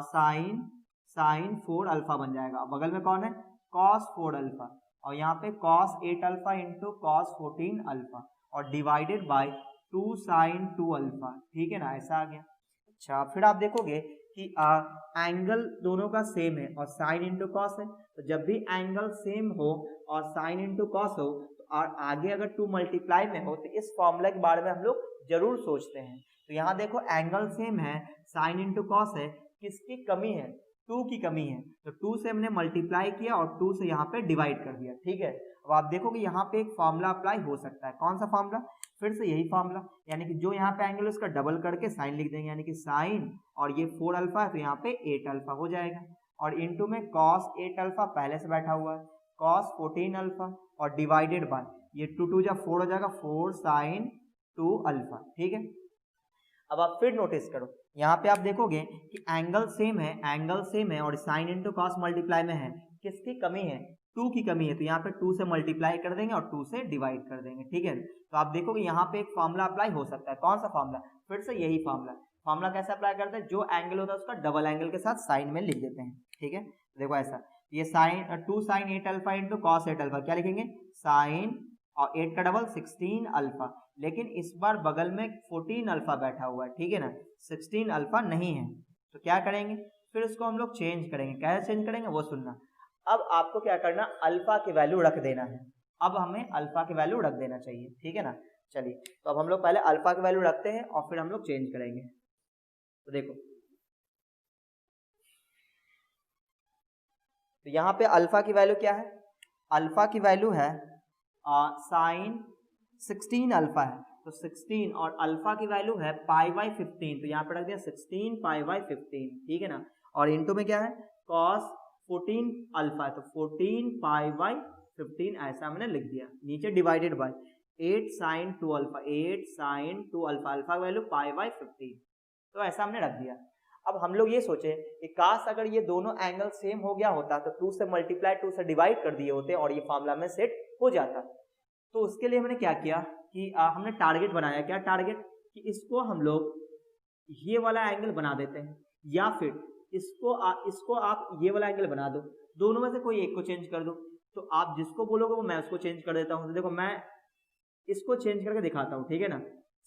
साइन 4 अल्फा बन जाएगा। बगल में कौन है, cos 4 अल्फा, और यहाँ पे cos 8 alpha into cos 14 alpha, और डिवाइडेड बाय 2 sin 2 अल्फा, ठीक है ना, ऐसा आ गया। अच्छा, फिर आप देखोगे कि एंगल दोनों का सेम है और साइन इंटू कॉस है, तो जब भी एंगल सेम हो और साइन इंटू कॉस हो तो और आगे अगर 2 मल्टीप्लाई में हो तो इस फॉर्मूला के बारे में हम लोग जरूर सोचते हैं। तो यहाँ देखो एंगल सेम है, साइन इंटू कॉस है, किसकी कमी है, 2 की कमी है, तो 2 से हमने मल्टीप्लाई किया और 2 से यहाँ पे डिवाइड कर दिया, ठीक है। अब आप देखोगे यहाँ पे एक फॉर्मूला अप्लाई हो सकता है, कौन सा फॉर्मूला, फिर से यही फॉर्मूला, यानी कि जो यहाँ पे एंगल है उसका डबल करके साइन लिख देंगे, यानी कि साइन, और ये 4 अल्फा है तो यहाँ पे 8 अल्फा हो जाएगा, और इंटू में cos 8 अल्फा पहले से बैठा हुआ है, cos 14 अल्फा, और डिवाइडेड बाय ये 2 2 जा 4 हो जाएगा, 4 sin 2 अल्फा, ठीक है। अब आप फिर नोटिस करो, यहाँ पे आप देखोगे कि एंगल सेम है और साइन इंटू कॉस मल्टीप्लाई में है, किसकी कमी है, 2 की कमी है, तो यहाँ पे 2 से मल्टीप्लाई कर देंगे और 2 से डिवाइड कर देंगे, ठीक है। तो आप देखोगे यहाँ पे एक फॉर्मूला अप्लाई हो सकता है, कौन सा फॉर्मूला, फिर से यही फॉर्मूला कैसे अप्लाई करते हैं, जो एंगल होता है उसका डबल एंगल के साथ साइन में लिख देते हैं, ठीक है। देखो ऐसा, ये sine 2 sin 8 alpha into cos 8 alpha, क्या लिखेंगे, साइन और 8 का डबल 16 अल्फा, लेकिन इस बार बगल में 14 अल्फा बैठा हुआ है, ठीक है ना, 16 अल्फा नहीं है, तो क्या करेंगे, फिर उसको हम लोग चेंज करेंगे, कैसे चेंज करेंगे वो सुनना। अब आपको क्या करना, अल्फा की वैल्यू रख देना है, अब हमें अल्फा की वैल्यू रख देना चाहिए, ठीक है ना। चलिए, तो अब हम लोग पहले अल्फा की वैल्यू रखते हैं और फिर हम लोग चेंज करेंगे। तो देखो, तो यहाँ पे अल्फा की वैल्यू क्या है, अल्फा की वैल्यू है साइन 16 अल्फा है, तो 16 और अल्फा की वैल्यू है पाई बाई 15, तो यहाँ पे रख दिया 16 पाई बाई 15, ठीक है ना। और इनटू में क्या है कॉस 14 अल्फा है, तो 14 पाई बाई 15 ऐसा हमने लिख दिया, नीचे divided by 8 sine 2 alpha, 8 sine 2 alpha, alpha की वैल्यू पाई बाई 15, तो ऐसा हमने रख दिया। अब हम लोग ये सोचे कि काश अगर ये दोनों एंगल सेम हो गया होता तो 2 से मल्टीप्लाई 2 से डिवाइड कर दिए होते और ये फॉर्मूला में सेट हो जाता। तो उसके लिए हमने क्या किया कि हमने टारगेट बनाया, क्या टारगेट, कि इसको हम लोग ये वाला एंगल बना देते हैं, या फिर इसको आप ये वाला एंगल बना दो, दोनों में से कोई एक को चेंज कर दो। तो आप जिसको बोलोगे वो मैं उसको चेंज कर देता हूँ। तो देखो मैं इसको चेंज करके दिखाता हूँ, ठीक है ना,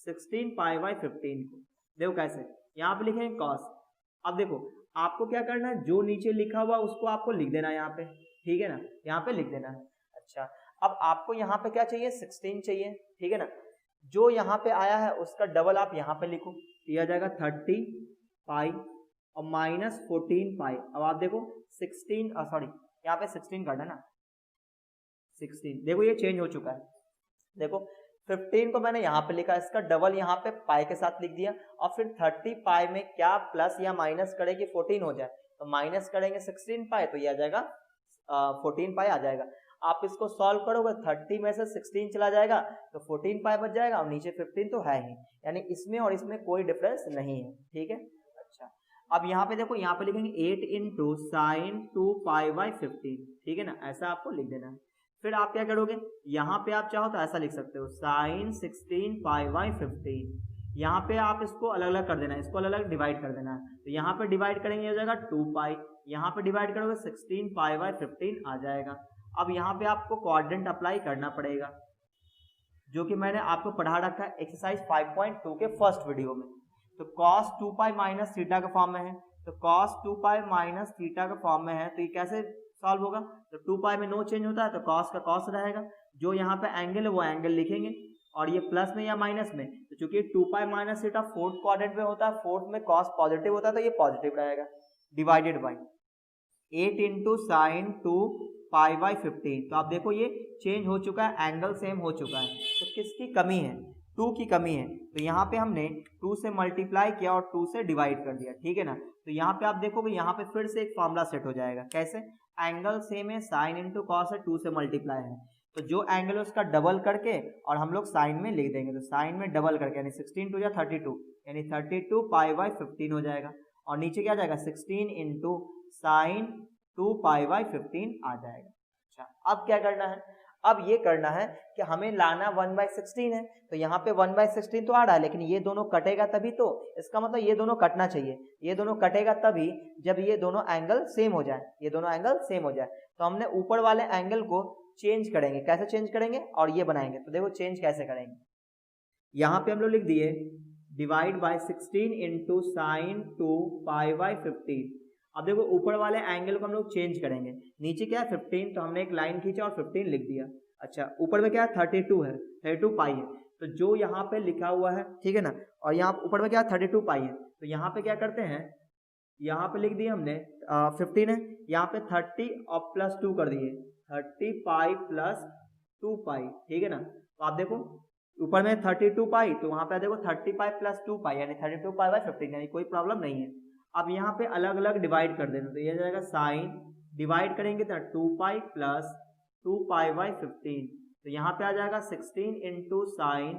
16 पाई बाई 15 को देखो कैसे, यहाँ पे लिखेंगे कॉस। अब देखो आपको क्या करना है, जो नीचे लिखा हुआ उसको आपको लिख देना है यहाँ पे, ठीक है ना, यहाँ पे लिख देना है। अच्छा, अब आपको यहाँ पे क्या चाहिए, 16 चाहिए, ठीक है ना, जो यहाँ पे आया है उसका डबल आप यहाँ पे लिखो, दिया जाएगा 30 पाई और माइनस 14 पाई। अब आप देखो 16 सॉरी यहाँ पे 16 करना ना, 16 देखो ये चेंज हो चुका है, देखो 15 को मैंने यहाँ पे लिखा, इसका डबल यहाँ पे पाई के साथ लिख दिया, और फिर 30 पाई में क्या प्लस या माइनस करेंगे 14 हो जाए, तो माइनस करेंगे 16 पाई, तो ये आ जाएगा 14 पाई आ जाएगा। आप इसको सॉल्व करोगे 30 में से 16 चला जाएगा तो 14 पाई बच जाएगा, और नीचे 15 तो है ही, यानी इसमें और इसमें कोई डिफरेंस नहीं है, ठीक है। अच्छा, अब यहाँ पे देखो, यहाँ पे लिखेंगे 8 इंटू साइन 2 पाई बाई 15, ठीक है ना, ऐसा आपको लिख देना है। फिर आप क्या करोगे, यहाँ पे आप चाहो तो ऐसा लिख सकते हो साइन 16 पाई बाई 15, यहाँ पे आप इसको अलग अलग कर देना है, इसको अलग अलग डिवाइड कर देना है, तो यहाँ पे डिवाइड करेंगे हो जाएगा 2 पाई, यहाँ पे डिवाइड करोगे 16 पाई बाई 15 आ जाएगा। अब यहाँ पे आपको क्वाड्रेंट अप्लाई करना पड़ेगा, जो कि मैंने आपको पढ़ा रखा है एक्सरसाइज 5.2 के फर्स्ट वीडियो में। तो cos 2 पाई माइनस थीटा के फॉर्म में है, तो cos 2 पाई माइनस थीटा के फॉर्म में है, तो ये कैसे सॉल्व होगा, तो 2 पाई में नो चेंज होता है तो cos का cos रहेगा, जो यहाँ पे एंगल है वो एंगल लिखेंगे, और ये प्लस में या माइनस में, तो चूंकि 2 pi minus theta fourth quadrant में होता है, फोर्थ में cos पॉजिटिव होता है, तो ये पॉजिटिव रहेगा, divided by 8 into sine 2 pi by 15। तो आप देखो ये चेंज हो चुका है, एंगल सेम हो चुका है, तो किसकी कमी है, 2 की कमी है, तो यहाँ पे हमने 2 से मल्टीप्लाई किया और 2 से डिवाइड कर दिया, ठीक है ना। तो यहाँ पे आप देखोगे यहाँ पे फिर से एक फॉर्मूला सेट हो जाएगा, कैसे, एंगल सेम है, साइन इंटू कॉस है, 2 से मल्टीप्लाई है, तो जो एंगल है उसका डबल करके और हम लोग साइन में लिख देंगे, तो साइन में डबल करके यानी 16 टू या 32, यानी 32 पाई बाई 15 हो जाएगा, और नीचे क्या जाएगा 16 इंटू साइन 2 पाई बाई 15 आ जाएगा। अच्छा, अब क्या करना है, अब ये करना है कि हमें लाना 1/16 है, तो यहाँ पे 1/16 तो आ रहा है, लेकिन ये दोनों कटेगा तभी, तो इसका मतलब ये दोनों कटना चाहिए, ये दोनों कटेगा तभी जब ये दोनों एंगल सेम हो जाए, ये दोनों एंगल सेम हो जाए, तो हमने ऊपर वाले एंगल को चेंज करेंगे, कैसे चेंज करेंगे और ये बनाएंगे, तो देखो चेंज कैसे करेंगे, यहाँ पे हम लोग लिख दिए divide by 16 into sine 2 pi by 15। अब देखो ऊपर वाले एंगल को हम लोग चेंज करेंगे, नीचे क्या है 15, तो हमने एक लाइन खींचा और 15 लिख दिया। अच्छा, ऊपर में क्या है 32 है, 32 पाई है, तो जो यहाँ पे लिखा हुआ है, ठीक है ना, और यहाँ ऊपर में क्या है 32 पाई है, तो यहाँ पे क्या करते हैं, यहाँ पे लिख दिया हमने 15 है, यहाँ पे 30 और प्लस 2 कर दिए, 30 पाई प्लस 2 पाई, ठीक है ना। तो आप देखो ऊपर में 32 पाई, तो वहां पे देखो 30 पाई प्लस 2 पाई यानी 32 पाई बाई 15, यानी कोई प्रॉब्लम नहीं है। अब यहाँ पे अलग अलग डिवाइड कर देना, तो ये जाएगा साइन, डिवाइड करेंगे तो 2 पाई प्लस 2 पाई बाई 15, तो यहाँ पे आ जाएगा 16 इंटू साइन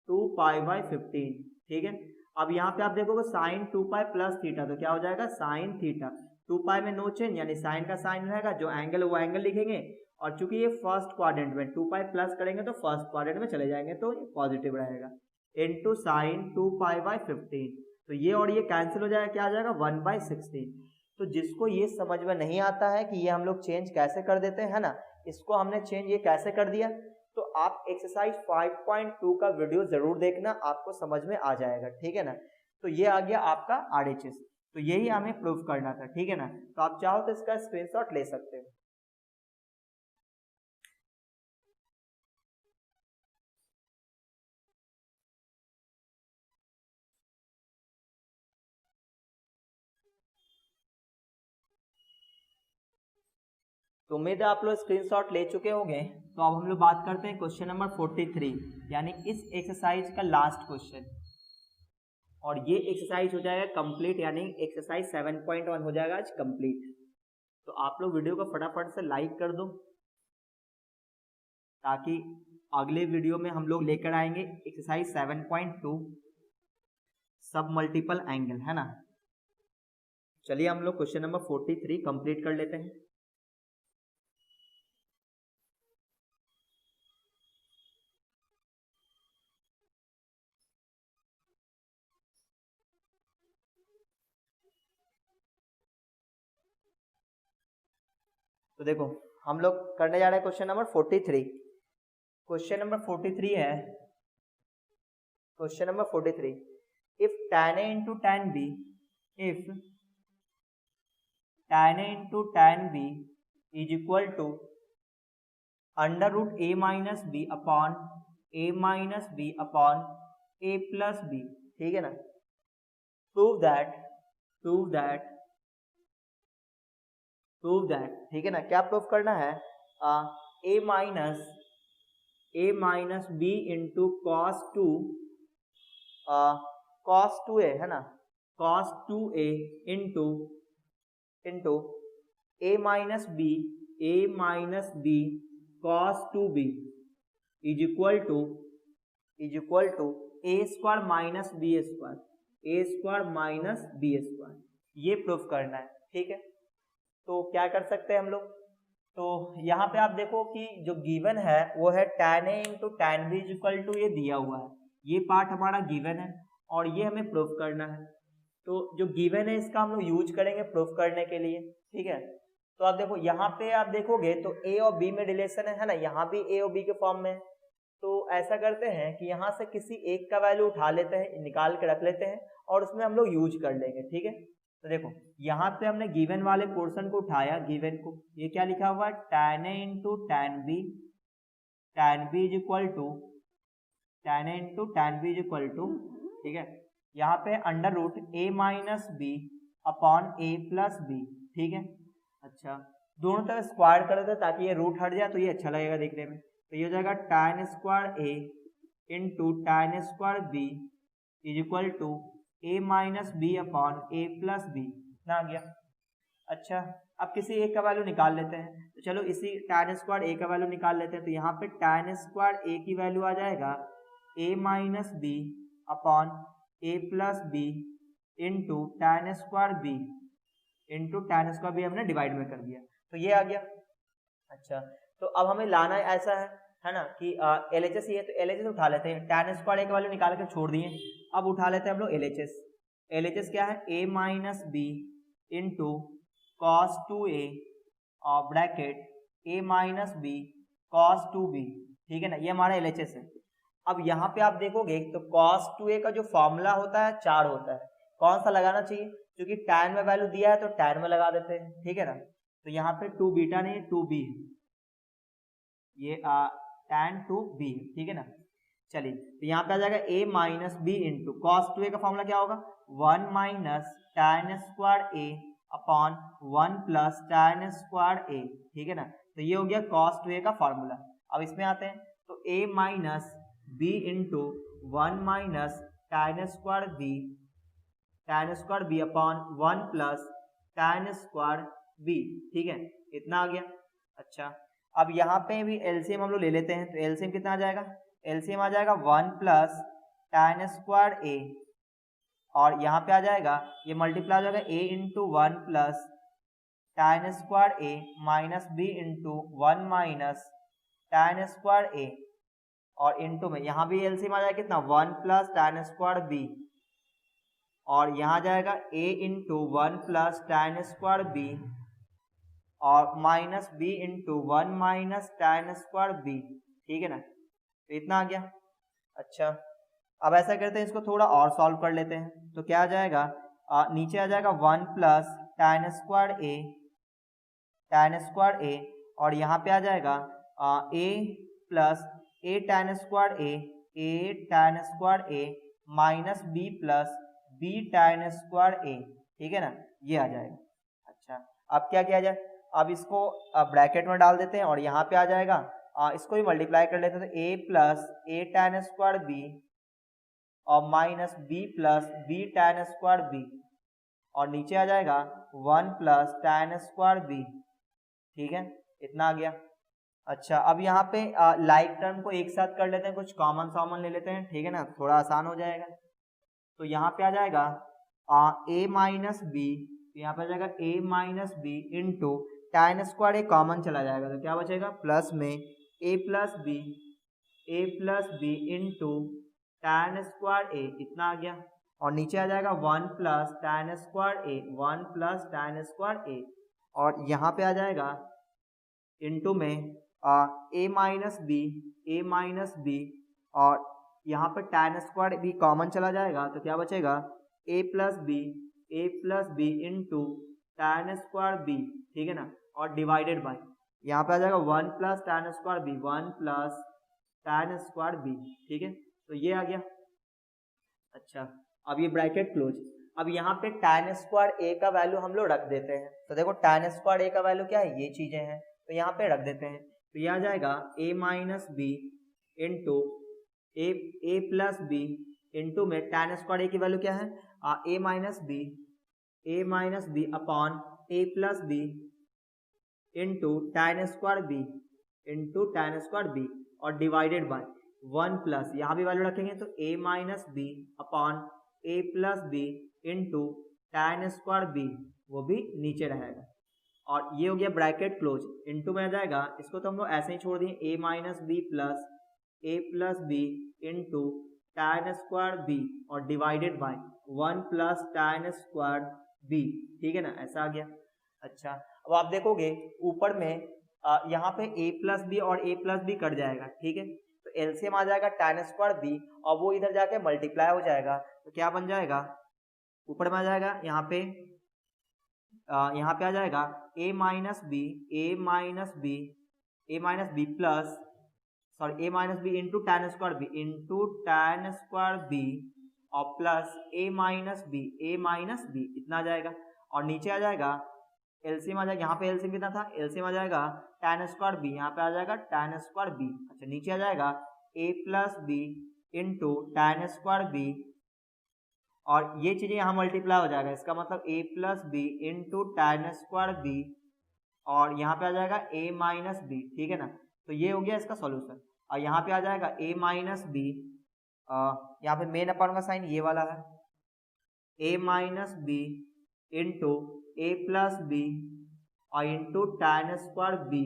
2 पाई बाई 15, ठीक है। अब यहाँ पे आप देखोगे साइन 2 पाई प्लस थीटा, तो क्या हो जाएगा साइन थीटा, 2 पाई में नो चेंज यानी साइन का साइन रहेगा, जो एंगल वो एंगल लिखेंगे, और चूंकि ये फर्स्ट क्वाड्रेंट में 2 पाई प्लस करेंगे तो फर्स्ट क्वाड्रेंट में चले जाएंगे, तो ये पॉजिटिव रहेगा, इनटू साइन 2 पाई बाई 15, तो ये और ये कैंसिल हो जाएगा, क्या आ जाएगा 1/16। तो जिसको ये समझ में नहीं आता है कि ये हम लोग चेंज कैसे कर देते हैं ना, इसको हमने चेंज ये कैसे कर दिया, तो आप एक्सरसाइज 5.2 का वीडियो जरूर देखना, आपको समझ में आ जाएगा, ठीक है ना। तो ये आ गया आपका RHS, तो यही हमें प्रूफ करना था, ठीक है ना। तो आप चाहो तो इसका स्क्रीनशॉट ले सकते हो। तो उम्मीद है आप लोग स्क्रीनशॉट ले चुके होंगे। तो अब हम लोग बात करते हैं क्वेश्चन नंबर 43, यानी इस एक्सरसाइज का लास्ट क्वेश्चन, और ये एक्सरसाइज हो जाएगा कंप्लीट, यानी एक्सरसाइज 7.1 हो जाएगा आज कंप्लीट। तो आप लोग वीडियो को फटाफट से लाइक कर दो, ताकि अगले वीडियो में हम लोग लेकर आएंगे एक्सरसाइज 7.2 सब मल्टीपल एंगल, है ना। चलिए हम लोग क्वेश्चन नंबर 43 कंप्लीट कर लेते हैं। तो देखो हम लोग करने जा रहे हैं क्वेश्चन नंबर 43। क्वेश्चन नंबर 43 है, question number 43, if tan a into tan b, if tan a into tan b is equal to under root a minus b upon a minus b upon a plus b, ठीक है ना। प्रूव दैट ठीक है ना। क्या प्रूव करना है, a minus b into cos 2a, है ना, cos 2a into a minus b cos 2b is equal to a square minus b square, ये प्रूफ करना है, ठीक है। तो क्या कर सकते हैं हम लोग, तो यहाँ पे आप देखो कि जो गिवन है वो है tan a into tan b is equal to, ये दिया हुआ है, ये पार्ट हमारा गिवन है और ये हमें प्रूफ करना है। तो जो गिवन है इसका हम लोग यूज करेंगे प्रूफ करने के लिए, ठीक है। तो आप देखो यहाँ पे आप देखोगे तो a और b में रिलेशन है ना, यहाँ भी a और b के फॉर्म में है। तो ऐसा करते हैं कि यहाँ से किसी एक का वैल्यू उठा लेते हैं, निकाल के रख लेते हैं और उसमें हम लोग यूज कर लेंगे, ठीक है। तो देखो यहाँ पे हमने गिवन वाले पोर्शन को उठाया, गिवन को, ये क्या लिखा हुआ है, tan a into tan b is equal to ठीक है। यहाँ पे under root a minus B upon a plus B, ठीक है। अच्छा, दोनों तरफ स्क्वायर कर देते ताकि ये रूट हट जाए, तो ये अच्छा लगेगा देखने में। तो ये हो जाएगा tan square a into tan square b is equal to a minus B upon a plus B, ना आ गया। अच्छा, अब किसी एक का वैल्यू निकाल लेते हैं, तो चलो इसी tan स्क्वायर a का वैल्यू निकाल लेते हैं। तो यहाँ पे tan स्क्वायर a की वैल्यू आ जाएगा a minus B upon a plus B into tan square B हमने डिवाइड में कर दिया, तो ये आ गया। अच्छा, तो अब हमें लाना ऐसा है ना कि LHS ही है, तो LHS उठा लेते हैं। tan स्क्वायर a का वैल्यू निकाल के छोड़ दिए, अब उठा लेते हैं हम लोग LHS क्या है, a minus B into cos 2a और bracket a minus B cos 2b, ठीक है ना, ये हमारा LHS है। अब यहाँ पे आप देखोगे तो cos 2a का जो फॉर्मूला होता है 4 होता है, कौन सा लगाना चाहिए, क्योंकि tan में वैल्यू दिया है तो tan में लगा देते हैं, ठीक है ना। तो यहाँ पे 2 बीटा नहीं 2b, ये tan 2b, ठीक है ना। चलिए, तो यहाँ पे आ जाएगा a minus B into cos 2a का फॉर्मूला क्या होगा, 1 minus tan square a upon 1 plus tan square a, ठीक है ना। तो ये हो गया cos 2a का फॉर्मूला। अब इसमें आते हैं, तो a minus b into 1 minus tan square b upon 1 plus tan square b, ठीक है, इतना आ गया। अच्छा, अब यहाँ पे भी एलसीएम हम लोग ले लेते हैं, तो एलसीएम कितना आ जाएगा, एलसीएम आ जाएगा 1 प्लस tan स्क्वायर a, और यहाँ पे आ जाएगा ये मल्टीप्लाई हो जाएगा a into 1 plus tan square a minus b into 1 minus tan square a, और इंटू में यहाँ भी एलसीएम आ जाएगा कितना, 1 प्लस tan स्क्वायर b, और यहाँ जाएगा a into 1 plus tan square b और minus b into 1 minus tan square b, ठीक है ना। तो इतना आ गया। अच्छा, अब ऐसा करते हैं, इसको थोड़ा और सॉल्व कर लेते हैं। तो क्या आ जाएगा, नीचे आ जाएगा 1 प्लस tan स्क्वायर a, और यहाँ पे आ जाएगा a plus a tan square a minus b plus b tan square a, ठीक है ना, ये आ जाएगा। अच्छा, अब क्या किया जाए, अब इसको ब्रैकेट में डाल देते हैं और यहाँ पे आ जाएगा, इसको ही मल्टीप्लाई कर लेते हैं, तो a plus A tan square B और minus B plus B tan square B, और नीचे आ जाएगा 1 प्लस tan स्क्वायर बी। ठीक है, इतना आ गया। अच्छा, अब यहाँ पे लाइक टर्म को एक साथ कर लेते हैं, कुछ कॉमन सॉमन ले लेते हैं, ठीक है ना, थोड़ा आसान हो जाएगा। तो यहाँ पे आ जाएगा a माइनस बी, यहाँ पे आ जाएगा a minus B into tan square, एक कॉमन चला जाएगा तो क्या बचेगा, प्लस में a plus B into tan square a, इतना आ गया। और नीचे आ जाएगा 1 plus tan square a, 1 plus tan square a, और यहाँ पे आ जाएगा इंटू में a माइनस बी, और यहाँ पे tan स्क्वायर भी कॉमन चला जाएगा तो क्या बचेगा, a plus B into tan square B, ठीक है ना, और डिवाइडेड बाय, यहाँ पे आ जाएगा 1 plus tan square B, 1 plus tan square B. ठीक है, तो ये आ गया। अच्छा, अब ये ब्रैकेट क्लोज। अब यहाँ पे tan स्क्वायर a का वैल्यू हम लोग रख देते हैं, तो देखो tan स्क्वायर a का वैल्यू क्या है, ये चीजें हैं, तो यहाँ पे रख देते हैं। तो ये आ जाएगा a minus B into A plus B into में tan स्क्वायर a की वैल्यू क्या है, a minus B upon a plus B into tan square B और डिवाइडेड बाय 1 प्लस, यहाँ भी वैल्यू रखेंगे तो a minus B upon a plus B into tan square B, वो भी नीचे रहेगा। और ये हो गया ब्रैकेट क्लोज, इंटू में आ जाएगा, इसको तो हम लोग ऐसे ही छोड़ दिए, a minus B plus a plus B into tan square B और divided by 1 plus tan square B. ठीक है ना, ऐसा आ गया। अच्छा, अब आप देखोगे ऊपर में यहाँ पे a प्लस बी और a प्लस बी कट जाएगा, ठीक है, तो एलसीएम आ जाएगा tan स्क्वायर बी और वो इधर जाके मल्टीप्लाई हो जाएगा, तो क्या बन जाएगा, ऊपर में आ जाएगा, यहाँ पे आ जाएगा a minus B plus a minus B into tan square B और प्लस a माइनस बी, इतना आ जाएगा। और नीचे आ जाएगा एलसीएम आ जाएगा, यहाँ पे एलसीएम कितना था, एलसीएम आ जाएगा tan स्क्वायर बी, यहाँ पे आ जाएगा tan स्क्वायर बी। अच्छा, नीचे आ जाएगा a plus B into tan square B, और ये चीजें यहाँ मल्टीप्लाई हो जाएगा, इसका मतलब a plus B into tan square B, और यहाँ पे आ जाएगा a माइनस बी। ठीक है ना, तो ये हो गया इसका सॉल्यूशन। और यहाँ पे आ जाएगा a माइनस बी, यहाँ पे मेन अपान का साइन ये वाला है, a minus B into A plus B और इंटू tan स्क्वायर बी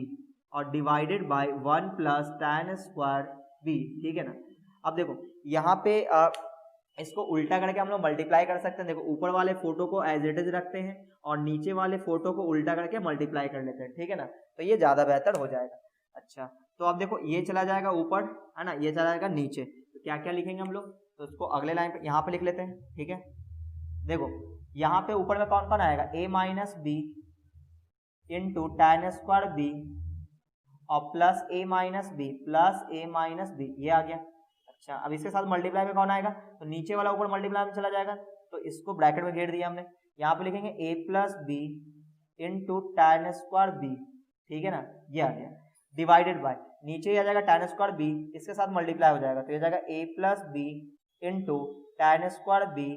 और divided by 1 plus tan square B. ठीक है ना, अब देखो यहाँ पे इसको उल्टा करके हम लोग मल्टीप्लाई कर सकते हैं। देखो ऊपर वाले फोटो को एज इट इज रखते हैं और नीचे वाले फोटो को उल्टा करके मल्टीप्लाई कर लेते हैं, ठीक है ना, तो ये ज़्यादा बेहतर हो जाएगा। अच्छा, तो अब देखो ये चला जाएगा ऊपर, है ना, ये चला जाएगा नीचे, तो क्या क्या लिखेंगे हम लोग, तो उसको अगले लाइन पे यहाँ पे लिख लेते हैं। ठीक है, देखो यहाँ पे ऊपर में कौन कौन आएगा, a minus B into tan square B और प्लस a माइनस बी, ये आ गया। अच्छा, अब इसके साथ मल्टीप्लाई में कौन आएगा, तो नीचे वाला ऊपर मल्टीप्लाई में चला जाएगा, तो इसको ब्रैकेट में घेर दिया हमने। यहाँ पे लिखेंगे a plus B into tan square B, ठीक है ना, ये आ गया, डिवाइडेड बाय, नीचे आ जाएगा tan स्क्वायर बी, इसके साथ मल्टीप्लाई हो जाएगा, तो ये जाएगा a plus B into tan square B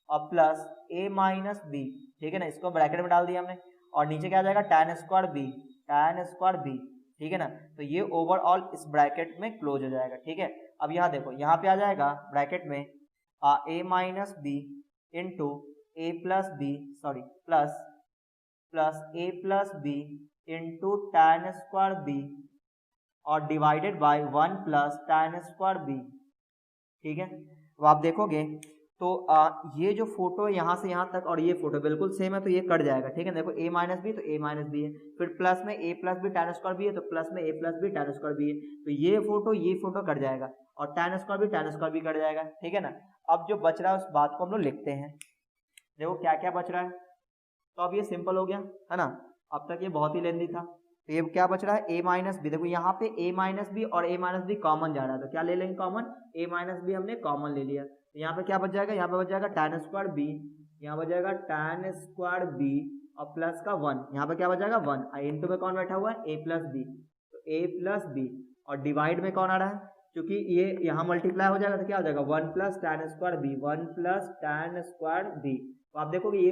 और प्लस a माइनस बी। ठीक है ना, इसको ब्रैकेट में डाल दिया हमने, और नीचे क्या आ जाएगा tan स्क्वायर बी, ठीक है ना, तो ये ओवरऑल इस ब्रैकेट में क्लोज हो जाएगा। ठीक है, अब यहाँ देखो, यहाँ पे आ जाएगा ब्रैकेट में a minus B into A plus B plus A plus B into tan square B और divided by 1 plus tan square B. ठीक है, अब आप देखोगे तो ये जो फोटो है यहाँ से यहाँ तक और ये फोटो बिल्कुल सेम है, तो ये कट जाएगा। ठीक है, देखो a माइनस बी तो a माइनस बी है, फिर प्लस में a plus B tan square B है, तो प्लस में a plus B tan square B है, तो ये फोटो कट जाएगा और tan स्क्वायर बी कट जाएगा। ठीक है ना, अब जो बच रहा है उस बात को हम लोग लिखते हैं। देखो क्या क्या बच रहा है, तो अब ये सिंपल हो गया, है ना, अब तक ये बहुत ही लेंदी था। तो ये क्या बच रहा है, a माइनस बी, देखो यहाँ पे a माइनस बी और a माइनस बी कॉमन जा रहा है, तो क्या ले लेंगे कॉमन, a माइनस बी हमने कॉमन ले लिया, तो यहाँ पे क्या बच जाएगा, यहाँ पे बच जाएगा tan स्क्वायर बी, यहाँ बच जाएगा tan स्क्वायर बी और प्लस का 1, यहाँ पे क्या बच जाएगा 1, इंटू में कौन बैठा हुआ है a प्लस बी, तो a प्लस बी, और डिवाइड में कौन आ रहा है, क्योंकि ये यहाँ मल्टीप्लाई हो जाएगा तो क्या हो जाएगा 1 plus tan square B, 1 plus tan square B. तो आप देखोगे ये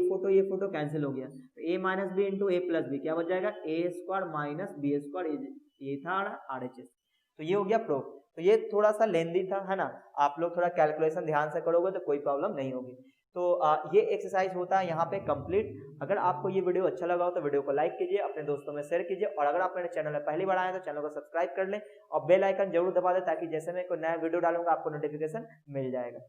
फोटो कैंसिल हो गया, तो a minus B into A plus B क्या बच जाएगा a square minus B square, ये था RHS। तो ये हो गया प्रूफ। तो ये थोड़ा सा लेंदी था, है ना, आप लोग थोड़ा कैलकुलेशन ध्यान से करोगे तो कोई प्रॉब्लम नहीं होगी। तो ये एक्सरसाइज होता है यहाँ पे कंप्लीट। अगर आपको ये वीडियो अच्छा लगा हो तो वीडियो को लाइक कीजिए, अपने दोस्तों में शेयर कीजिए, और अगर आप मेरे चैनल में पहली बार आए तो चैनल को सब्सक्राइब कर लें और बेल आइकन जरूर दबा दें, ताकि जैसे मैं कोई नया वीडियो डालूंगा आपको नोटिफिकेशन मिल जाएगा।